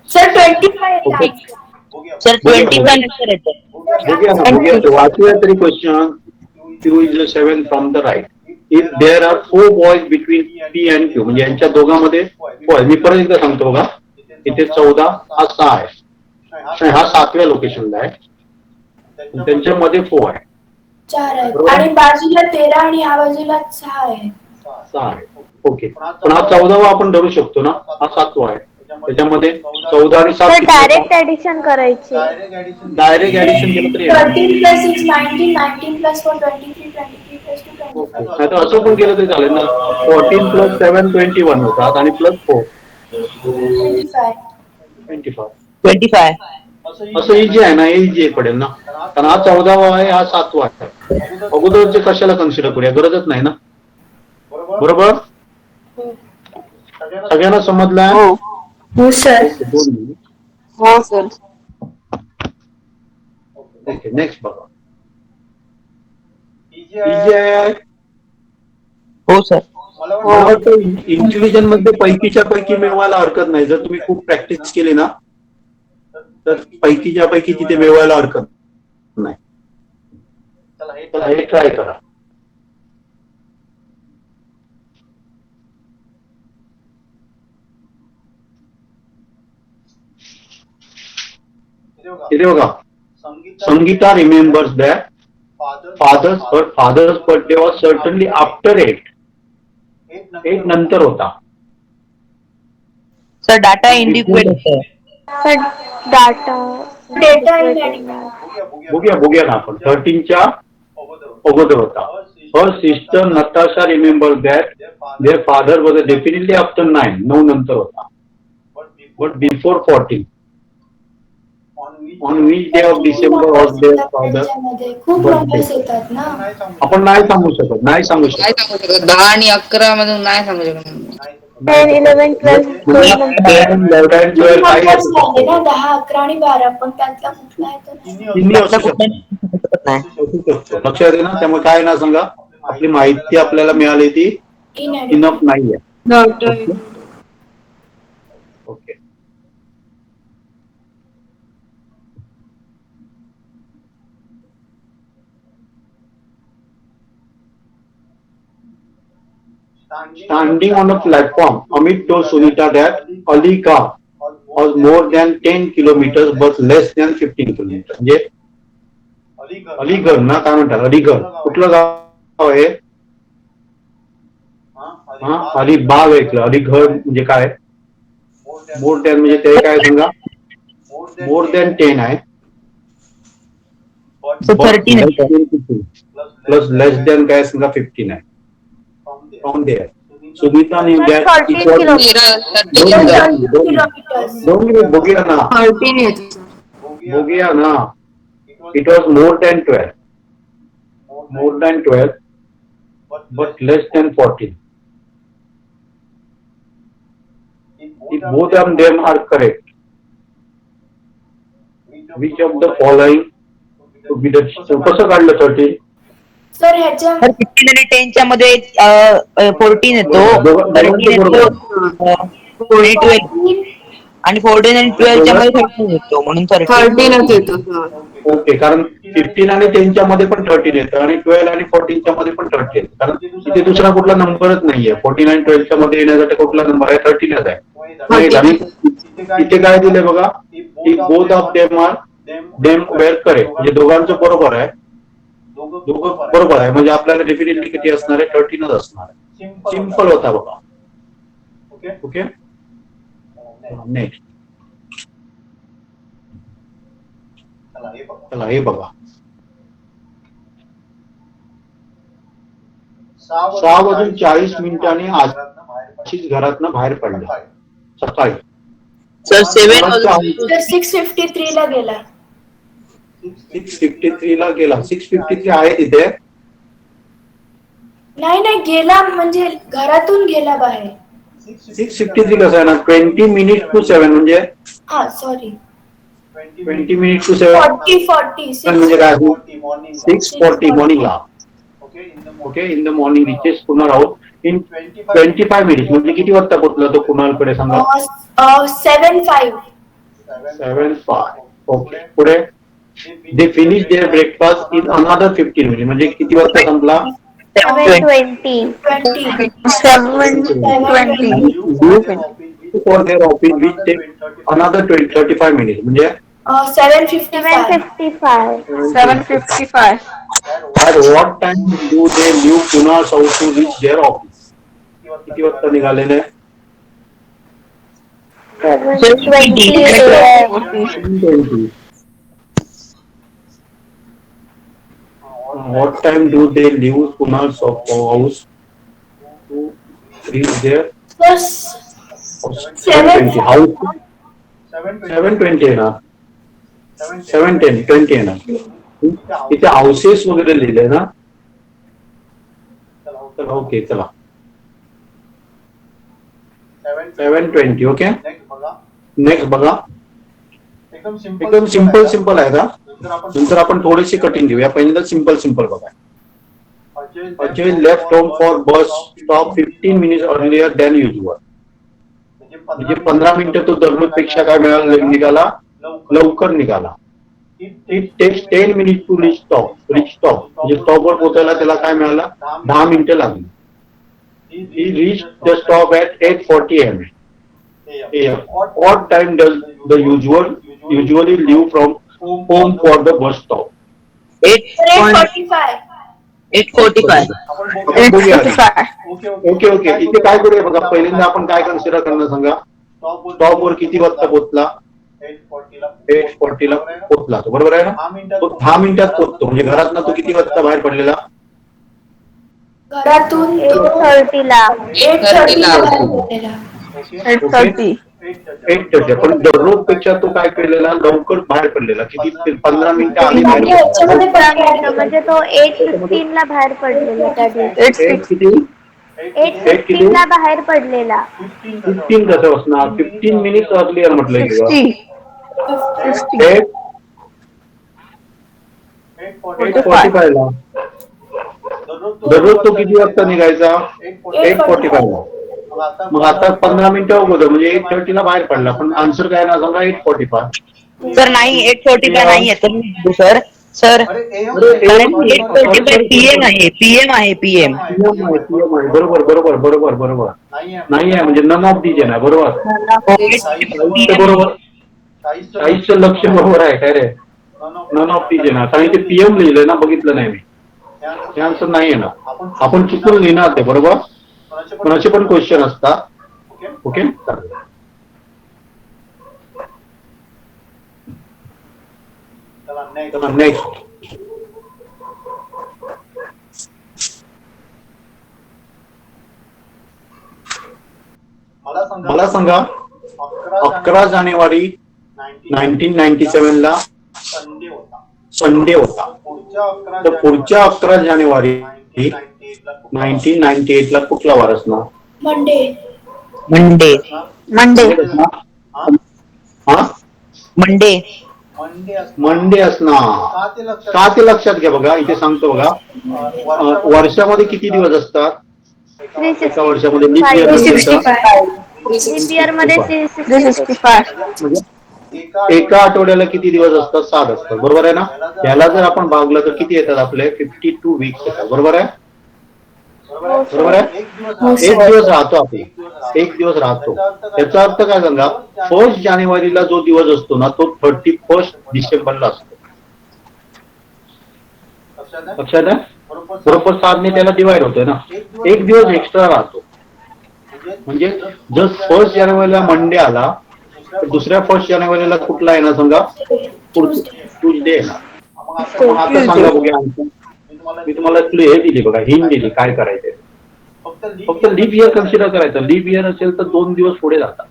सर 25 सर 25 नंतर येतं. बघूया वाचूया तरी question. Q is 7 from the right. If there are 4 boys between P and Q म्हणजे यांच्या दोघांमध्ये मी परत एकदा सांगतो बघा. इथे 14 हा 6 आहे. हा 7व्या लोकेशनला आहे. त्यांच्यामध्ये 4 आहे. 4 आहेत आणि बाजूला 13 आणि या बाजूला 6 आहे. 6 आहे. ओके पण हा 14वा आपण धरू शकतो ना. हा 7वा आहे. त्याच्यामध्ये 14 आणि 7 डायरेक्ट ऍडिशन करायची. डायरेक्ट ऍडिशन केलं तरी 13 plus 6 19 19 plus 4 23 23 plus 2 25. नाही तर असं पण केलं तरी चालेल ना. 14 plus 7 21 होतात आणि प्लस 4 25. 25. असं इजी आहे ना. हे इजी पडेल ना कारण हा 14वा आहे हा 7वा आहे. अगोदरचे कशाला कन्सिडर करूया गरजच नाही ना. बरोबर सगळ्यांना समजलं. हो सर. हो सर. ओके नेक्स्ट बघा. इजी आहे. हो सर. मला वाटतं इंटेलिजन मध्ये पैकीच्या पैकी मिळवायला हरकत नाही. जर तुम्ही खूप प्रॅक्टिस केली ना तर पैकीच्या पैकी तिथे मिळवायला हरकत नाही. चला हे ट्राय करा. इथे बघा. Sangeeta remembers that her father's birthday was certainly after 8. 8 नंतर होता. सर डाटा इंडिक्वेट होतं. सर डाटा बघूया ना आपण. 13च्या अगोदर होता. Her sister Natasha remembers that their father was definitely after 9. 9 नंतर होता. But before 14. On which day of December was their father? खूप नंबर्स येतात ना. आपण नाही सांगू शकत. नाही सांगू शकत. 10 आणि 11 मधून नाही सांगू शकत. 10 11 12 नंबर्स झाले ना 10 11 आणि 12 पण त्यातला कुठला आहे तो नाही. तिन्ही असू शकतो. लक्षात आहे ना. त्यामुळे काय ना सांगा आपली माहिती आपल्याला मिळाली ती इनफ नाहीये. Okay Standing on a platform, Amit told Sunita that Aligarh was more than 10 kilometers but less than 15 kilometers. म्हणजे अलीगड ना काय म्हणतात. अलीगड कुठलं गाव आहे. हा अलिबाग ऐकलं. अलीगड म्हणजे काय. मोर दॅन म्हणजे ते काय सांगा. मोर दॅन 10 आहे. 13 प्लस लेस दॅन काय सांगा 15 आहे. फ्रॉम देअर सुनीता ने Sir, 13 kilometers. किलोमीटर्स. दोन मिनिट बघूया ना 13 येतो सर. बघूया ना it was more than 12 but less than 14. If both of them are correct, which of the following would be the कसं काढलं 13? सर ह्याच्या 15 आणि 10 च्या मध्ये 14 येतो, दोघं- 13 येतो, 22 येतो 14, आणि 14 आणि 12 च्या मध्ये 13 येतो म्हणून 13. 13च येतो सर. ओके, कारण 15 आणि 10 च्या मध्ये पण 13 येतं आणि 12 आणि 14 च्या मध्ये पण 13 येतं, कारण इथे दुसरा कुठला नंबरच नाहीये. 14 आणि 12 च्या मध्ये येण्यासाठी कुठला नंबर आहे? 13च आहे. नाही, आणि इथे काय दिले बघा, की both of them were correct, म्हणजे दोघांचं बरोबर आहे. दोघं बरोबर आहे म्हणजे आपल्याला डेफिनेटली किती असणार आहे? 13च असणार आहे. सिंपल होता बघा. Okay, next. चला हे बघा, 6:40 आशिष घरातनं बाहेर पडला सकाळी. सर 7 तर 6:53 ला गेला. 6:53 ला गेला. 6:53 आहे तिथे. नाही गेला म्हणजे घरातून गेला बाहेर. 6:53 कसं आहे ना, 20 minutes to 7 म्हणजे हा सॉरी 20 minutes to 7 40 म्हणजे काय? 6:40 मॉर्निंगला. Okay, in the morning reaches Kunal house in 25 minutes म्हणजे किती वाजता पोहोचला तो कुणालकडे सांगा? 7:05. 7:05. ओके, पुढे they finish their breakfast in another 15 minutes म्हणजे किती वाजता संपला? 7:20. 7:20. For their office which take another 35 minutes म्हणजे 7:55. 7:55. at what time do they leave Kunal's house to reach their office? किती वाजता निघालेले? 7:20 7:20. What time do they leave Kunal's house to reach their Plus 7:20. House 7:20 आहे ना, 7:10 आहे ना. इथे houses वगैरे लिहिले ना. चला ओके, चला 7:20. ओके, नेक्स्ट बघा. एकदम सिंपल आहे का? नंतर आपण थोडीशी कटिंग घेऊया. पहिल्यांदा सिंपल बघा. Ajay left home for bus stop 15 minutes earlier than usual म्हणजे 15 मिनिटं तो दररोज पेक्षा काय निघाला? लवकर निघाला. It takes 10 minutes to reach stop म्हणजे स्टॉपवर पोहोचायला त्याला काय मिळालं? 10 मिनिटं लागली. He reach the stop at 8:40 AM. What time does the usually leave from home for the bus stop? 8:45. 8:45. Okay, इथे काय करूया बघा. पहिल्यांदा आपण काय कन्सिडर करणार सांगा? स्टॉपवर किती वाजता पोहोचला? 8:40 ला पोहोचला तो, बरोबर आहे ना? तो 10 मिनिटात पोहोचतो म्हणजे घरातनं तो किती वाजता बाहेर पडलेला? घरातून 8:30 ला. 8:30 ला बाहेर पडलेला. 8:30. 8:30. पण दररोज पेक्षा तो काय केलेला? लवकर बाहेर पडलेला. किती? 15 मिनिटं आधी आणि बाहेर. याच्यामध्ये पण काय म्हणजे तो 8:15 ला बाहेर पडलेला त्या दिवशी. 8:15 ला बाहेर पडलेला. 15 कसं असणार? 15 minutes अर्लियर म्हटलंय किंवा 8:45 ला. दररोज तो किती वाजता निघायचा? 8:45 ला. मग आता 15 मिनिटं अगोदर म्हणजे 8:30 ला बाहेर पडला. पण आन्सर काय ना सांगा? 8:45. सर नाही, 8:45 नाही आहे सर. कारण 8:45 PM आहे. PM आहे. PM आहे. बरोबर. नाही आहे म्हणजे नन ऑफ दीज आहे ना. बरोबर. 40चं लक्ष बरोबर आहे काय रे? नन ऑफ दीज आहे ना. कारण ते PM लिहिलंय ना, बघितलं नाही मी. हे आन्सर नाही आहे ना. आपण चुकून लिहिणार ते, बरोबर. कोणाचे पण क्वेश्चन असतात. Okay, next. मला सांगा 11 जानेवारी 1997 ला संडे होता. तर पुढच्या 11 जानेवारी 1998 ला कुठला वार असणार? मंडे. मंडे. हा मंडे. मंडे असणार. का ते लक्षात घ्या बघा, इथे सांगतो बघा. वर्षामध्ये किती दिवस असतात? एका वर्षामध्ये लीप इयर लीप इयर मध्ये 365. म्हणजे एका आठवड्याला किती दिवस असतात? 7 असतात. बरोबर आहे ना? याला जर आपण भागलं तर किती येतात आपले? 52 वीक्स येतात. बरोबर आहे? बरोबर आहे? एक दिवस राहतो आपण, एक दिवस राहतो. याचा अर्थ काय सांगा? 1 जानेवारीला जो दिवस असतो ना, तो 31 डिसेंबरला असतो. लक्षात आहे? बरोबर 7 ने त्याला डिवाइड होतोय ना, एक दिवस एक्स्ट्रा राहतो. म्हणजे जर 1 जानेवारीला मंडे आला तर दुसऱ्या 1 जानेवारीला कुठला येणार सांगा? ट्यूजडे येणार. मग आता सांगा बघूया, मी तुम्हाला हे दिली बघा, हिंट दिली काय करायचंय. फक्त लीप इयर कन्सिडर करायचं. लीप इयर असेल तर 2 दिवस पुढे जातात.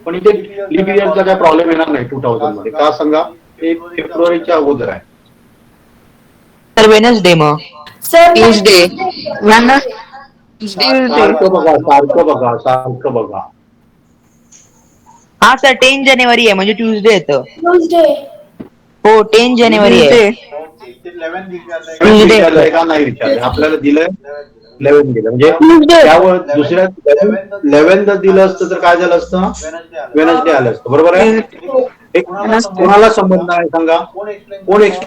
पण इथे लीप इयरचा काय प्रॉब्लेम येणार नाही 2000 मध्ये. का सांगा? ते फेब्रुवारीच्या अगोदर आहे. तर वेनसडे. मग सर ट्यूजडे. सारखं बघा. हा सर 10 जानेवारी आहे, म्हणजे ट्यूजडे येतं. ट्यूजडे. हो 10 जानेवारी आहे. विचारलंय का नाही विचारलंय? आपल्याला दिलंय 11 दिलं, म्हणजे त्यावर दुसऱ्या 11 दिलं असतं तर काय झालं असतं? वेनसडे आलं असतं. बरोबर आहे? कोणाला संबंध आहे सांगा? कोण एक्सप्लेन करतं?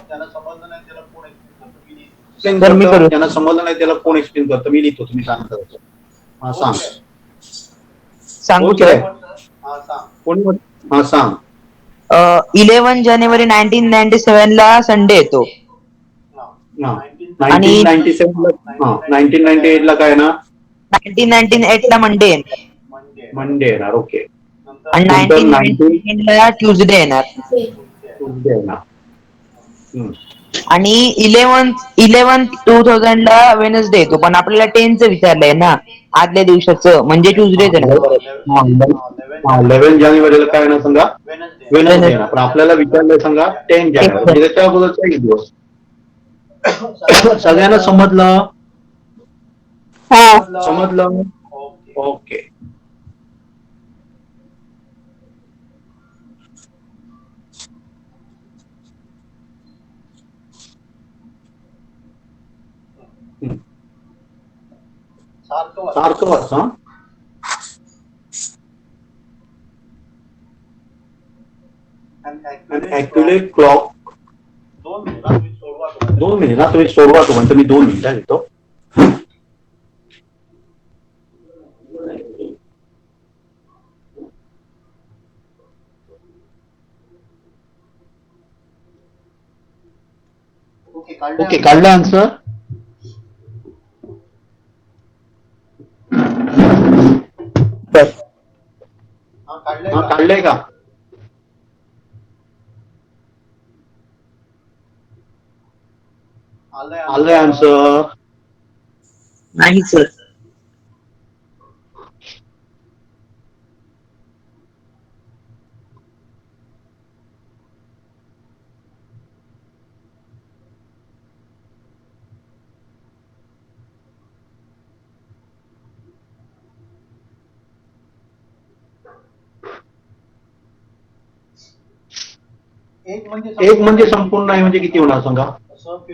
ज्यांना संबंध नाही त्याला कोण एक्सप्लेन करतं? मी लिहितो, तुम्ही सांगता. हा सांग. सांगू कोण आहे? कोणी? हा सांग. 11 जानेवारी 1997 ला संडे येतो. 1998 ला काय ना? 1998 ला मंडे येणार. मंडे येणार. ओके. आणि 1999 ला ट्यूजडे येणार. ट्यूजडे येणार. आणि 11/11/2000 ला वेनसडे येतो. पण आपल्याला 10चं विचारलंय ना, आदल्या दिवसाचं, म्हणजे ट्यूजडेच येणार. 11 जानेवारीला काय ना सांगा? वेनसडे येणार. पण आपल्याला विचारलंय सांगा 10 जानेवारी, म्हणजे त्याच्या अगोदरचा एक दिवस. सगळ्यांना समजलं? समजलं? ओके. सारखं वाच. ऍक्च्युली क्लॉक 2 मिनिट ना, तुम्ही सोडवा तो म्हणतो, मी 2 मिनिटं घेतो. ओके, काढला आन्सर? हा काढलंय का? आलंय आन्सर? नाही सर. एक म्हणजे संपूर्ण नाही, म्हणजे किती होणार सांगा?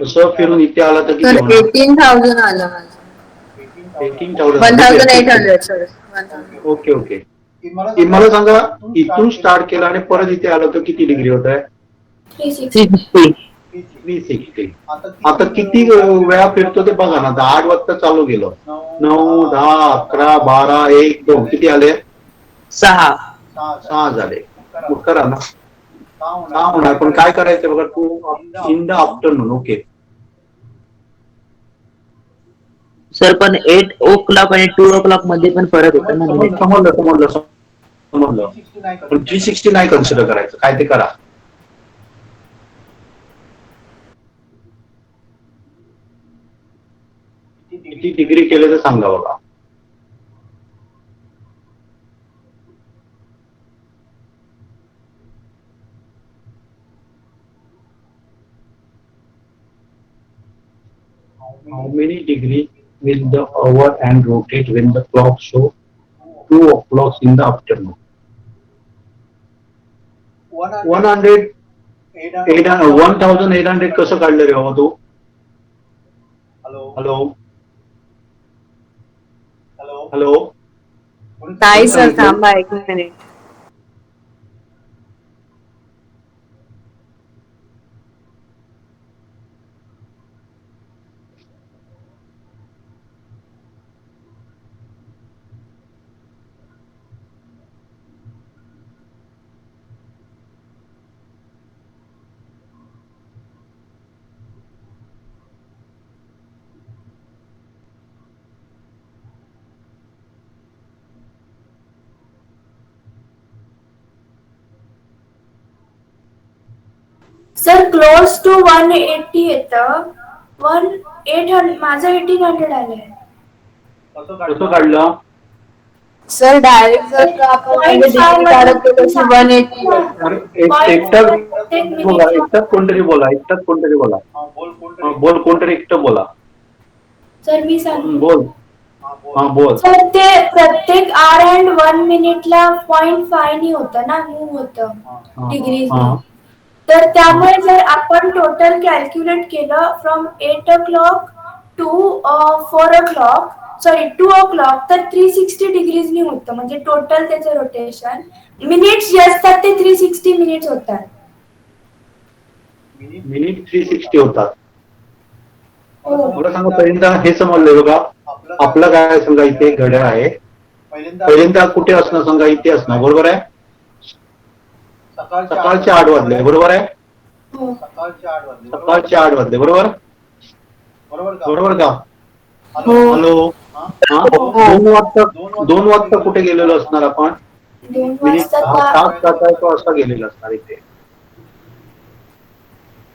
तसं फिरून इथे आला तर किती होणार? 18,000 आलं माझं. 18,800 सर. ओके. मला सांगा, इथून स्टार्ट केला आणि परत इथे आलं तर किती डिग्री होत आहे? 360. आता किती वेळा फिरतो ते बघा ना. 8 वाजता चालू गेलो, 9, 10, 11, 12, 1, 2, किती आले? 6 झाले. मग करा ना. का होणार? पण काय करायचं बघा, two in the afternoon. Okay sir, पण 8 o'clock आणि 2 o'clock मध्ये पण फरक होता ना. समजलं. पण 360 नाही कन्सिडर करायचं. काय ते करा. किती डिग्री केले तर सांगा बघा. how many degree will the hour and rotate when the clock show 2 o'clock in the afternoon? 100 1800 कसं काढलं रे बाबा तू? हॅलो हॅलो नाही सर, थांबा 1 मिनिट. सर क्लोज टू 180 येतं. 1800 माझं 1800 आलंय. कसं काढलं? सर डायरेक्ट जर का आपण म्हणजे डिग्री काढत गेलो तशी 180 एकटाच कोणतरी बोला. बोल कोणतरी एकटं बोला. सर मी सांगते. बोल. बोल. सर ते प्रत्येक आर अँड 1 मिनिटला 0.5 नी होतं ना, मूव्ह होतं डिग्रीज. तर त्यामुळे जर आपण टोटल कॅल्क्युलेट केलं from 8 o'clock to 4 o'clock, sorry 2 o'clock, तर 360 डिग्रीजनी होतं. म्हणजे टोटल त्याचं रोटेशन मिनिट्स जे असतात ते 360 मिनिट्स होतात. मिनिट 360 होतात. मला सांगा पहिल्यांदा हे समजलंय बघा. आपलं काय समजा इथे घड्याळ आहे. पहिल्यांदा कुठे असणं सांगा, इथे असणं. बरोबर आहे. सकाळचे 8 वाजले. बरोबर आहे. सकाळचे 8 वाजले. बरोबर का? हॅलो. 2 वाजता कुठे गेलेलो असणार आपण? मिनिट 7 वाजता गेलेलो असणार इथे.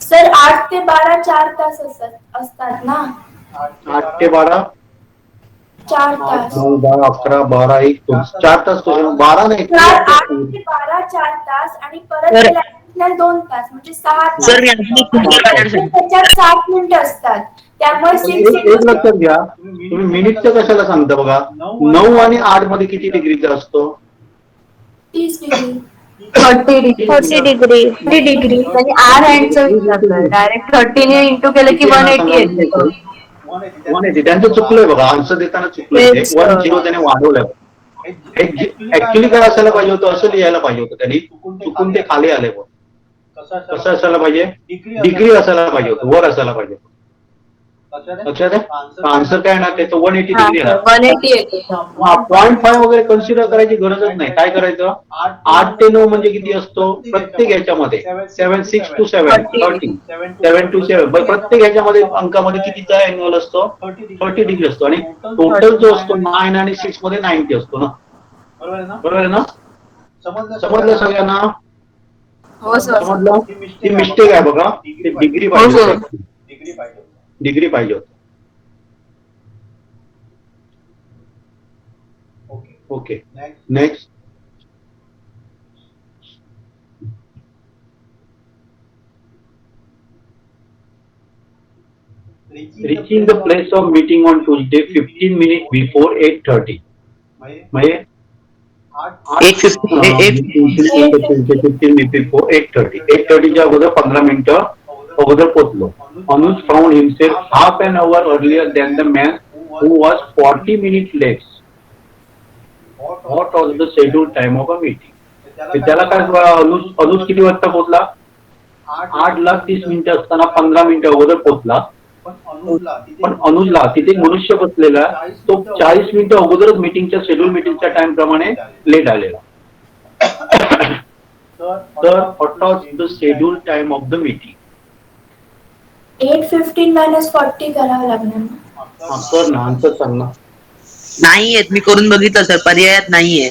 सर 8 ते 12 4 तास असतात ना. 8 ते 12 4 तास. 9 10 11 12 1 2 4 तास. 12 नाही. 8 ते 12 4 तास आणि परत 2 तास म्हणजे 6 तास. सर मी आणखी एक क्लिअर करायला सांगतो. त्याच्यात 60 मिनिटं असतात. त्यामुळे एक लक्षात घ्या. तुम्ही मिनिटचं कशाला सांगता बघा. 9 आणि 8 मध्ये किती डिग्रीचा असतो? 30 डिग्री. 30 डिग्री. म्हणजे आर हँडचं विचारलं. डायरेक्ट 30 ने इंटू केलं की 180 येते. 180. त्यांचं चुकलंय बघा. आन्सर देताना चुकलंय. 10 त्याने वाढवलंय. ऍक्च्युली काय असायला पाहिजे होतं, असं लिहायला पाहिजे होतं त्यांनी. चुकून ते खाली आले. कसं असायला पाहिजे? डिग्री असायला पाहिजे होतं, वर असायला पाहिजे होतं. लक्षात आहे. आन्सर काय ना त्याचं 180 डिग्री येणार. 180 येते. 0.5 वगैरे कन्सिडर करायची गरजच नाही. काय करायचं? 8 ते 9 म्हणजे किती असतो प्रत्येक याच्यामध्ये? 7 6 to 7 30 7 to 7. प्रत्येक याच्यामध्ये अंकामध्ये कितीचा अँगल असतो? 30 डिग्री असतो. आणि टोटल जो असतो 9 आणि 6 मध्ये 90 असतो ना. बरोबर आहे ना? समजलं सगळ्यांना? हो सर. समजलं? ती मिस्टेक आहे बघा. ते डिग्री पाहिजे. डिग्री पाहिजे होती. Okay. Next. Reaching the place of meeting on Tuesday 15 minutes before 8:30. म्हणजे 15 minutes before 8:30. 8:30 च्या अगोदर 15 मिनिटं अगोदर पोहोचलो. Anuj found himself half an hour earlier than the man who was 40 minutes late. What was the scheduled time of a meeting? त्याला काय अनुज किती वाजता पोहोचला? 8:30 असताना 15 मिनिटं अगोदर पोहोचला. पण अनुजला तिथे मनुष्य बसलेला तो 40 मिनिटं अगोदरच मीटिंगच्या शेड्यूल मीटिंगच्या टाइम प्रमाणे लेट आलेला. तर what was the scheduled time of the meeting? 8:15 - 40 करावं लागणार ना. सर ना आन्सर सांग ना. नाही येत. मी करून बघितलं सर. पर्यायात नाहीये.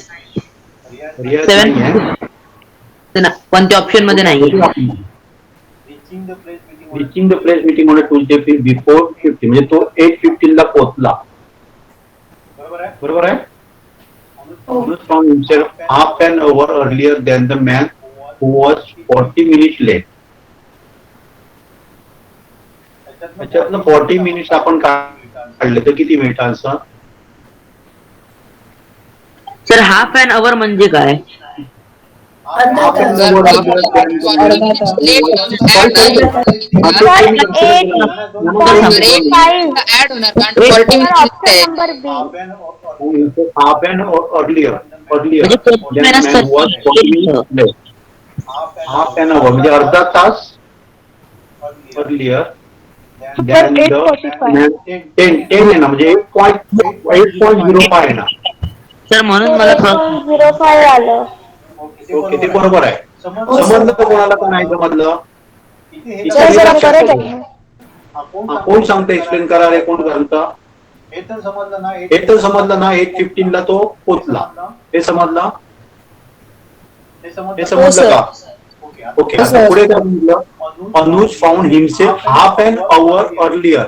कोणत्या ऑप्शन मध्ये नाही. Reaching the place meeting on a Tuesday before 50 म्हणजे तो 8:15 ला पोहोचला. बरोबर आहे. Found himself half an hour earlier than the man who was 40 minutes late. त्याच्यातनं 40 मिनिट्स आपण काढले तर किती मिनिटांचं? सर हाफ अन अवर म्हणजे काय? अर्धा तास. ऍड होणार कारण 40 मिनिट्स आहे. Number B. Half an earlier म्हणजे 40 minutes तर- हाफ एन अवर म्हणजे अर्धा तास अर्लियर Sir, 8:45. 10 आहे ना, म्हणजे 8.05 आहे ना. सर म्हणून मला थोडं 8.05 आलं. ओके, ते बरोबर आहे. समजलं का कोणाला का नाही समजलं? सर जरा परत आहे. कोण सांगतं? एक्सप्लेन करा रे, कोण सांगतं? हे तर समजलं ना 8:15 ला तो पोचला, हे समजलं? हे समजलं का? ओके, आता पुढे काय म्हटलं? Anuj found himself half an hour earlier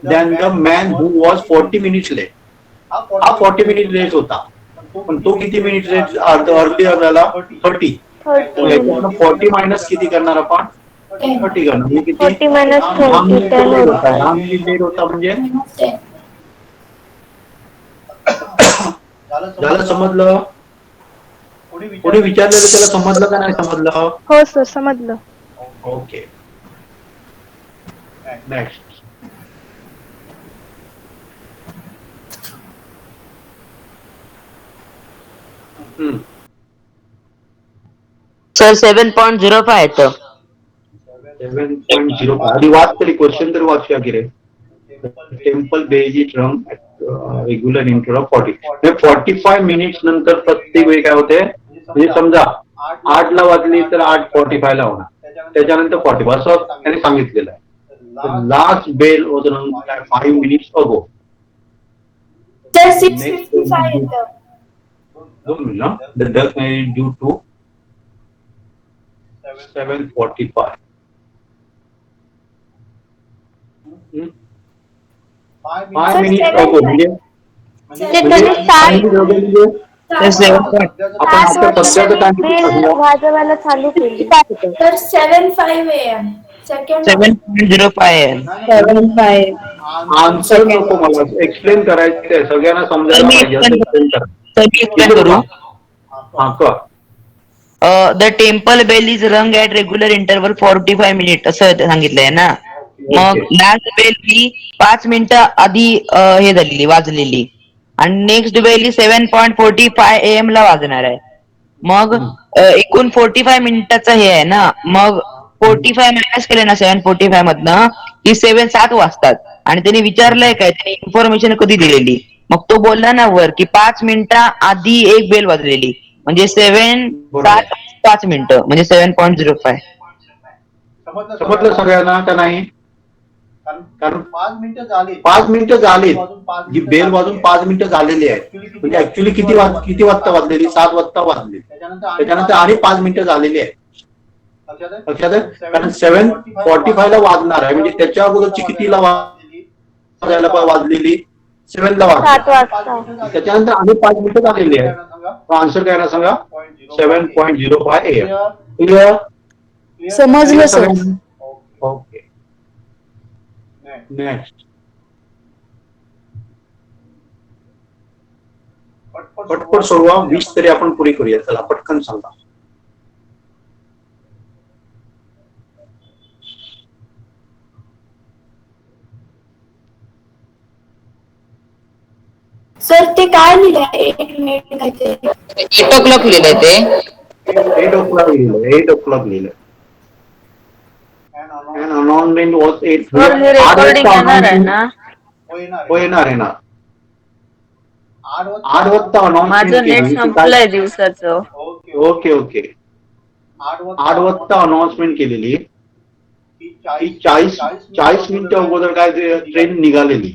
than the man who was 40 minutes late. हा 40 मिनिट लेट होता, पण तो किती मिनिट लेट अर्लियर झाला? 30. 40 मायनस किती करणार आपण? 30 करणार म्हणजे किती? 40 minus 30, 10 होतं. 10 मिनिट लेट होता म्हणजे झालं. समजलं? कोणी विचारलेलं त्याला समजलं का नाही समजलं? हो सर समजलं. Okay, next. सर 7.05 येतं. 7.05 आधी वाच तरी, क्वेश्चन तरी वाचूया की रे. Temple buses it run regular interval 45 minutes नंतर प्रत्येक वेळी काय होते? म्हणजे समजा 8 ला वाजली तर 8:45 ला होणार, त्याच्यानंतर 45 असं त्याने सांगितलेलं आहे. लास्ट बेल वॉज 5 मिनिट्स अगो. तर 6:55 येतं. 2 मिनिट ड्यू टू 7:45. 5 मिनिट्स अगो म्हणजे वाजवायला चालू केली. तर 7:05 AM. सेकंड 7.05 आहे. आन्सर नको मला, एक्सप्लेन करायचं, सगळ्यांना समजायला पाहिजे असं एक्सप्लेन करा. तर मी एक्सप्लेन करू. हा कर. द टेम्पल बेल इज रंग ऍट रेग्युलर इंटरव्हल 45 मिनिट असं सांगितलंय ना. मग लास्ट बेल ही 5 मिनिटं आधी हे झालेली, वाजलेली, आणि नेक्स्ट बेल ही 7.45 AM ला वाजणार आहे. मग एकूण 45 मिनिटाचं हे आहे ना. मग 45 मायनस केले ना 7:45 मधनं की 7 वाजतात. आणि त्यांनी विचारलंय काय, त्यांनी इन्फॉर्मेशन कधी दिलेली. मग तो बोलला ना वर की 5 मिनिटं आधी एक बेल वाजलेली, म्हणजे 7 मिनिटं म्हणजे 7.05. समजलं सगळ्यांना का नाही? कारण 5 मिनिटं झाली, जी बेल वाजून 5 मिनिटं झालेली आहे, म्हणजे ऍक्च्युली किती वाजता वाजलेली? 7 वाजता वाजली, त्याच्यानंतर आणि 5 मिनिटं झालेली आहे. लक्षात आहे? कारण 7:45 ला वाजणार आहे, म्हणजे त्याच्या अगोदरची कितीला वाजायला वाजलेली? 7 ला वाजली, त्याच्यानंतर आणि 5 मिनिटं झालेली आहे. आन्सर काय ना सांगा? 7.05 AM. क्लिअर? समजलं सर. Okay, next. पटपट सोडवा, 20 तरी आपण पुरी करूया. चला पटकन सांगा. सर ते काय लिहिलंय? 1 मिनिट काहीतरी. 8 o'clock लिहिलंय ते. 8 o'clock लिहिलं. 8 o'clock लिहिलं. And announcement was 8. रेकॉर्डिंग येणार आहे ना? हो, येणार आहे ना. 8 वाजता माझं अनाउन्समेंट नेट केली. संपलंय दिवसाचं. ओके. 8 वाजता अनाउन्समेंट केलेली की 40 मिनिटं अगोदर काय ट्रेन निघालेली,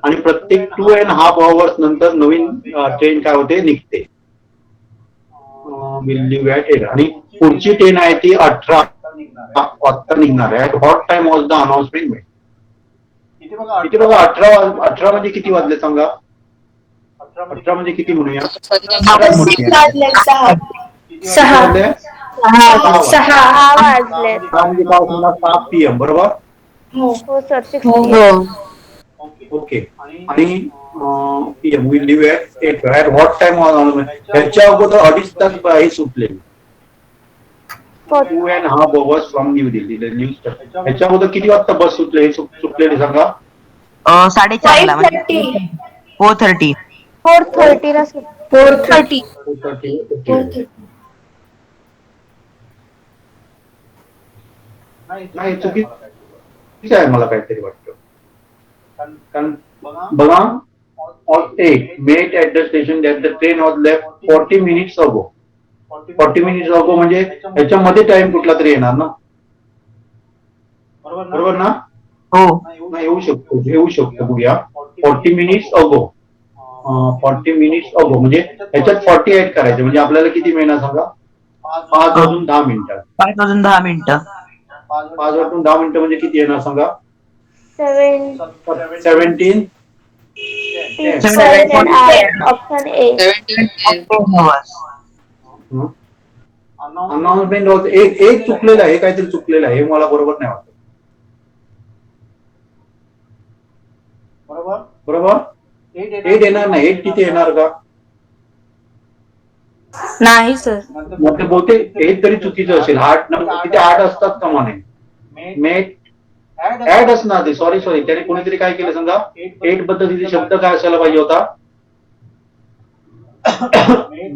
आणि प्रत्येक 2.5 hours नंतर नवीन ट्रेन काय होते? निघते. आणि पुढची ट्रेन आहे ती 18 वाजता निघणार आहे. Hot time was the announcement. इथे बघा 18 म्हणजे किती वाजले सांगा? 18 म्हणजे किती म्हणूया? 6 वाजले. 6 6 वाजले. म्हणजे काय होणार? 7 PM बरोबर. हो सर ओके आणि we live at what time ह्याच्या अगोदर 2.5 तास हे सुटले 2.5 hours from new Delhi news ह्याच्या अगोदर किती वाजता बस सुटले सुटलेली सांगा? 4:30 म्हणजे 4:30. 4:30 ला 4:30 नाही चुकीचं आहे मला काहीतरी वाटतं. कारण बघा met at the station that the train was left 40 minutes अगो. 40 minutes अगो म्हणजे ह्याच्यामध्ये टाइम कुठला तरी येणार ना, बरोबर ना? हो. नाही येऊ शकतो बघूया. 40 minutes अगो 40 minutes अगो म्हणजे ह्याच्यात 40 ऍड करायचे म्हणजे आपल्याला किती मिळणार सांगा? 5 वाजून 10 मिनिटं. 5 वाजून 10 मिनिटं. 5 वाजून 10 मिनिटं म्हणजे किती येणार सांगा? 17 17 ऑप्शन ए 17 hours. अनाउन्समेंट होत एक चुकलेलं आहे, काहीतरी चुकलेलं आहे, हे मला बरोबर नाही वाटत. बरोबर 8 येणार नाही. 8 तिथे येणार का? नाही सर मग ते बोलते 8 तरी चुकीचं असेल. 8 तिथे 8 असतात का म्हणे? मेट ऍड असणार ते. सॉरी त्याने कोणीतरी काय केलं समजा 8 बद्दल तिथे शब्द काय असायला पाहिजे होता?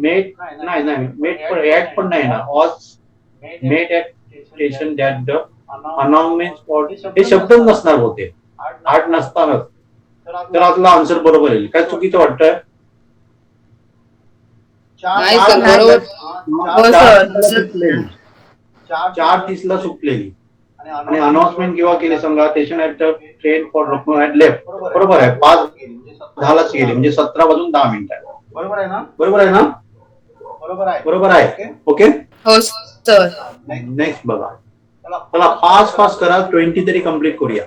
मेट नाही मेट पण ऍड पण नाही ना. Met at station that the announcement spot हे शब्दच नसणार होते. 8 नसतानाच तर आपला आन्सर बरोबर येईल. काय चुकीचं वाटतंय? नाही सर बरोबर. 4:30 ला सुटलेली आणि अनाउन्समेंट केव्हा केली सांगा? Station at the train for Lucknow at left. बरोबर आहे. 5:10 गेली म्हणजे 17 वाजून 10 मिनिटं. बरोबर आहे ना? बरोबर आहे. ओके हो सर. नेक्स्ट बघा. चला फास्ट करा. 20 तरी कम्प्लीट करूया.